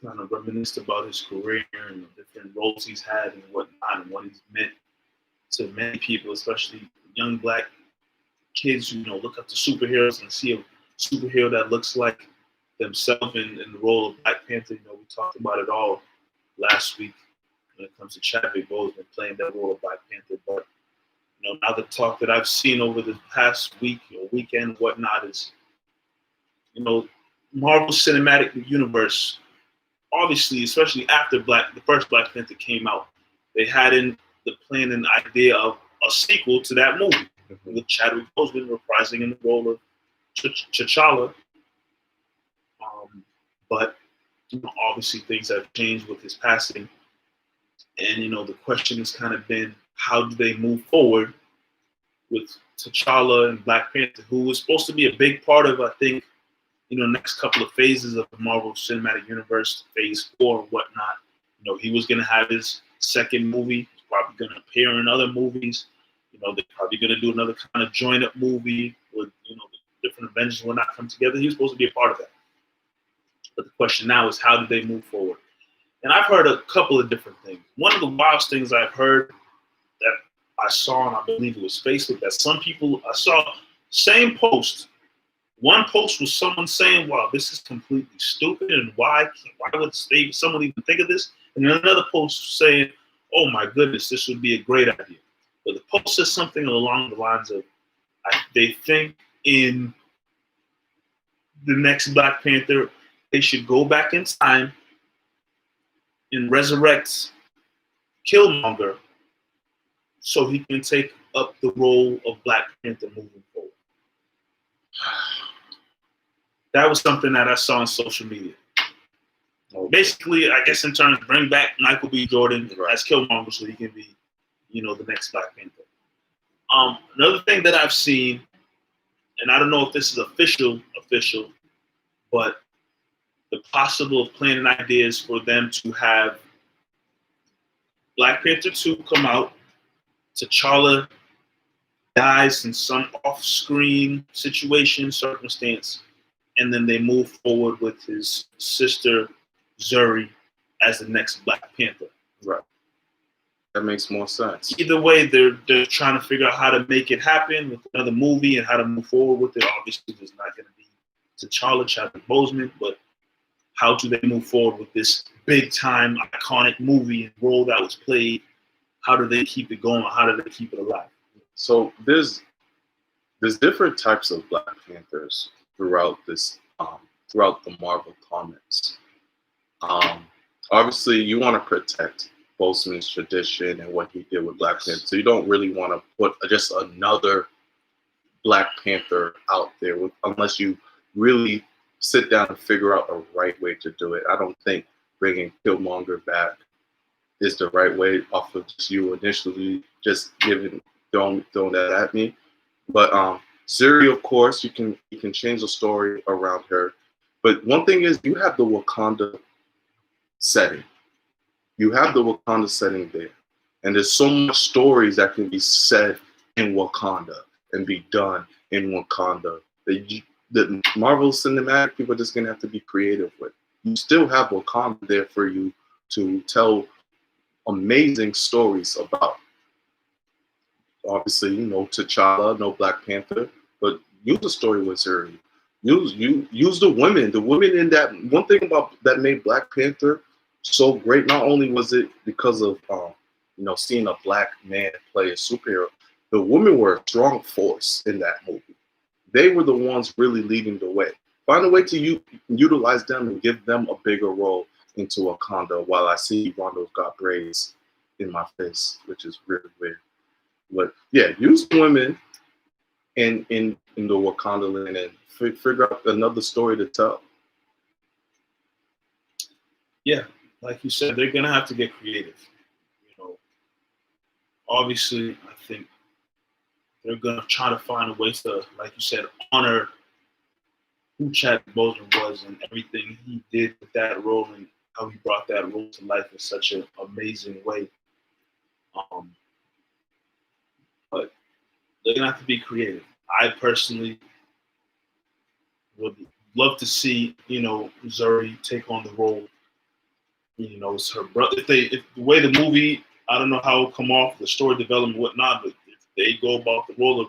Kind of reminisced about his career and the different roles he's had and whatnot, and what he's meant to many people, especially young black kids who look up to superheroes and see a superhero that looks like themselves in the role of Black Panther. We talked about it all last week when it comes to Chadwick Boseman playing that role of Black Panther. But now the talk that I've seen over the past week or weekend, whatnot, is Marvel Cinematic Universe. Obviously, especially after the first Black Panther came out, they had in the plan and idea of a sequel to that movie with Chadwick Boseman reprising in the role of T'Challa. But obviously things have changed with his passing, and the question has kind of been, how do they move forward with T'Challa and Black Panther, who was supposed to be a big part of, I think, next couple of phases of the Marvel Cinematic Universe, Phase 4 and whatnot. He was going to have his second movie. He's probably going to appear in other movies. They're probably going to do another kind of join-up movie with, the different Avengers will not come together. He was supposed to be a part of that. But the question now is, how do they move forward? And I've heard a couple of different things. One of the wildest things I've heard that I saw, and I believe it was Facebook, that some people, I saw same post. One post was someone saying, wow, this is completely stupid, and why would someone even think of this? And then another post saying, oh my goodness, this would be a great idea. But the post says something along the lines of, they think in the next Black Panther, they should go back in time and resurrect Killmonger so he can take up the role of Black Panther moving forward. That was something that I saw on social media. Basically, I guess in terms, bring back Michael B. Jordan as Killmonger so he can be, the next Black Panther. Another thing that I've seen, and I don't know if this is official, but the possible planning ideas for them to have Black Panther 2 come out, T'Challa dies in some off-screen circumstance, and then they move forward with his sister Zuri as the next Black Panther. Right. That makes more sense. Either way, they're trying to figure out how to make it happen with another movie and how to move forward with it. Obviously, there's not going to be T'Challa, Chadwick Boseman, but how do they move forward with this big-time, iconic movie and role that was played? How do they keep it going? How do they keep it alive? So there's different types of Black Panthers throughout throughout the Marvel comics. Obviously, you want to protect Boseman's tradition and what he did with Black Panther. So you don't really want to put just another Black Panther out there unless you really sit down and figure out a right way to do it. I don't think bringing Killmonger back is the right way off of just you initially just throwing that at me. But Zuri, of course, you can change the story around her. But one thing is, you have the Wakanda setting. You have the Wakanda setting there, and there's so much stories that can be said in Wakanda and be done in Wakanda that the Marvel Cinematic people are just gonna have to be creative with. You still have Wakanda there for you to tell amazing stories about. Obviously, no T'Challa, no Black Panther, but use the story with Zuri. Use the women. The women in that, one thing about that made Black Panther so great. Not only was it because of seeing a Black man play a superhero, the women were a strong force in that movie. They were the ones really leading the way. Find a way to utilize them and give them a bigger role into Wakanda. While I see Rondo's got braids in my face, which is really weird. But yeah, use women in the Wakanda land and figure out another story to tell. Yeah, like you said, they're gonna have to get creative. Obviously, I think they're gonna try to find a way to, like you said, honor who Chadwick Boseman was and everything he did with that role and how he brought that role to life in such an amazing way. But they're gonna have to be creative. I personally would love to see, Zuri take on the role. It's her brother. If the way the movie, I don't know how it'll come off, the story development, whatnot, but if they go about the role of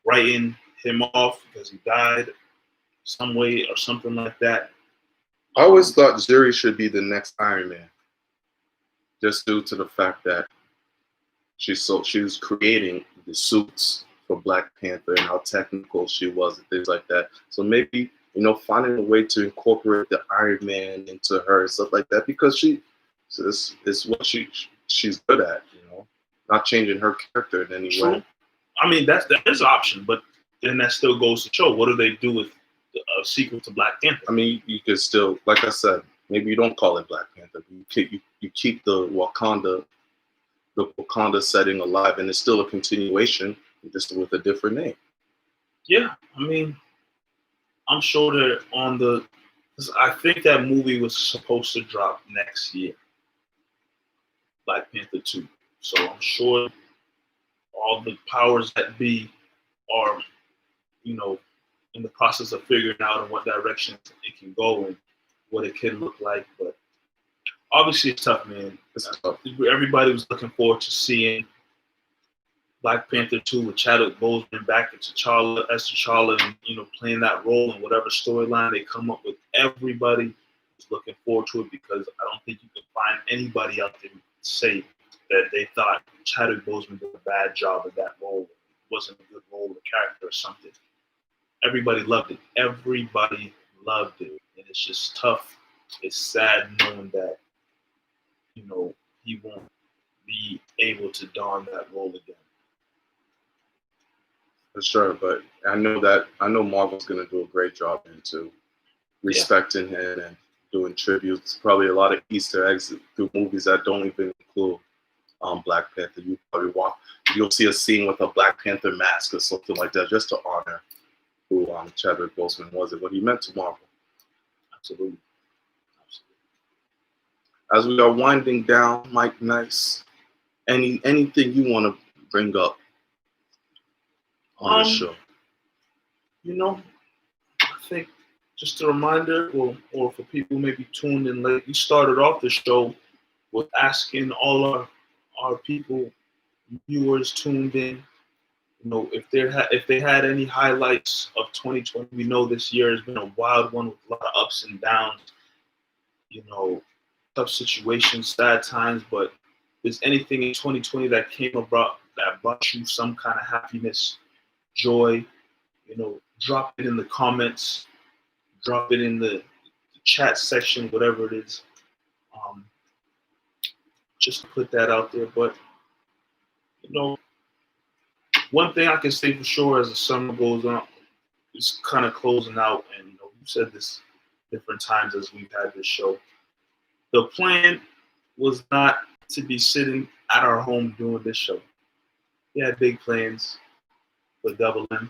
writing him off because he died some way or something like that. I always thought Zuri should be the next Iron Man, just due to the fact that she was creating the suits for Black Panther and how technical she was and things like that. So maybe, finding a way to incorporate the Iron Man into her and stuff like that, because it's what she's good at, not changing her character in any way. I mean, that is an option, but then that still goes to show, what do they do with a sequel to Black Panther? I mean, you could still, like I said, maybe you don't call it Black Panther. You keep the Wakanda setting alive, and it's still a continuation, just with a different name. Yeah, I mean, I'm sure they're on the. I think that movie was supposed to drop next year, Black Panther 2. So I'm sure all the powers that be are, in the process of figuring out in what direction it can go and what it can look like. But obviously, it's tough, man. It's tough. Everybody was looking forward to seeing Black Panther 2 with Chadwick Boseman back as T'Challa, and playing that role in whatever storyline they come up with. Everybody is looking forward to it, because I don't think you can find anybody out there who can say that they thought Chadwick Boseman did a bad job of that role. It wasn't a good role, a character or something. Everybody loved it. Everybody loved it, and it's just tough. It's sad knowing that he won't be able to don that role again. For sure, but I know Marvel's gonna do a great job into respecting him and doing tributes. Probably a lot of Easter eggs through movies that don't even include Black Panther. You'll see a scene with a Black Panther mask or something like that, just to honor who Chadwick Boseman was and what he meant to Marvel. Absolutely. As we are winding down, Mike Nice, anything you want to bring up on the show? I think just a reminder, or for people who may be tuned in late, we started off the show with asking all our people, viewers tuned in, if they had any highlights of 2020. We know this year has been a wild one with a lot of ups and downs, tough situations, sad times, but if there's anything in 2020 that came about that brought you some kind of happiness, joy, drop it in the comments, drop it in the chat section, whatever it is. Just put that out there. But one thing I can say for sure, as the summer goes on, it's kind of closing out, and you said this different times as we've had this show. The plan was not to be sitting at our home doing this show. We had big plans for Double M,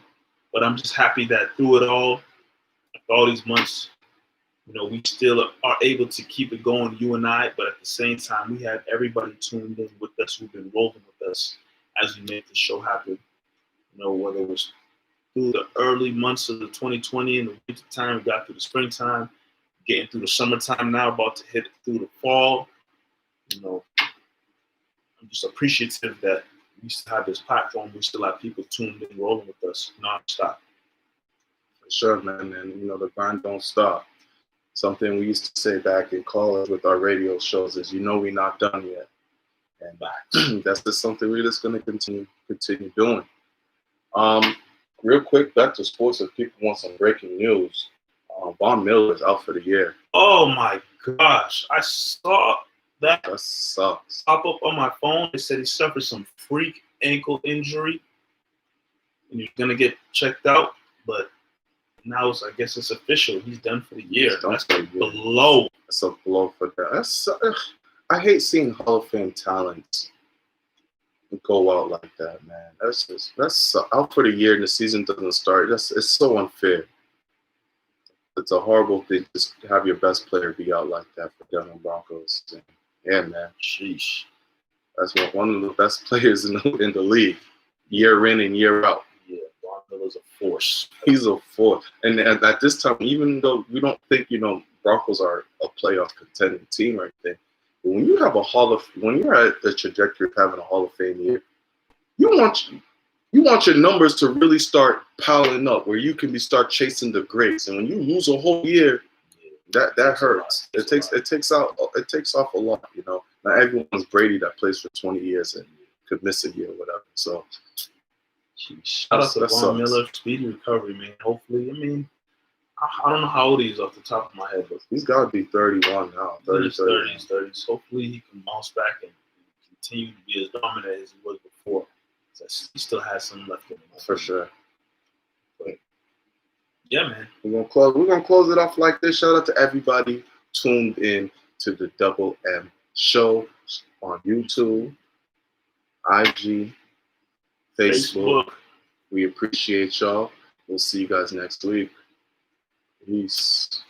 but I'm just happy that through it all these months, we still are able to keep it going, you and I, but at the same time, we had everybody tuned in with us who've been rolling with us as we make the show happen. Whether it was through the early months of the 2020 and the winter time, we got through the springtime, getting through the summertime now, about to hit through the fall. I'm just appreciative that we still have this platform. We still have people tuned in, rolling with us nonstop. For sure, man. And, the grind don't stop. Something we used to say back in college with our radio shows is, we're not done yet. And that's just something we're just going to continue doing. Real quick, back to sports. If people want some breaking news, Von Miller is out for the year. Oh my gosh, I saw that. That sucks. Pop up on my phone. They said he suffered some freak ankle injury, and he's gonna get checked out. But now I guess it's official. He's done for the year. That's a blow. That's a blow for that. I hate seeing Hall of Fame talent go out like that, man. That's out for the year and the season doesn't start. It's so unfair. It's a horrible thing to just have your best player be out like that for Denver Broncos. And, yeah, man. Sheesh. That's one of the best players in the league, year in and year out. Yeah, Von Miller's a force. He's a force. And at this time, even though we don't think, Broncos are a playoff contending team or anything, but when you have when you're at a trajectory of having a Hall of Fame year, you want your numbers to really start piling up where you can start chasing the greats. And when you lose a whole year, that hurts. It takes off a lot, Not everyone's Brady that plays for 20 years and could miss a year or whatever. So shout out to Von Miller, speedy recovery, man. Hopefully, I don't know how old he is off the top of my head, but he's got to be 31 now. 30s. Hopefully he can bounce back and continue to be as dominant as he was before. He still has some left in him. For sure. But yeah, man. We're gonna close it off like this. Shout out to everybody tuned in to the Double M Show on YouTube, IG, Facebook. We appreciate y'all. We'll see you guys next week. Peace.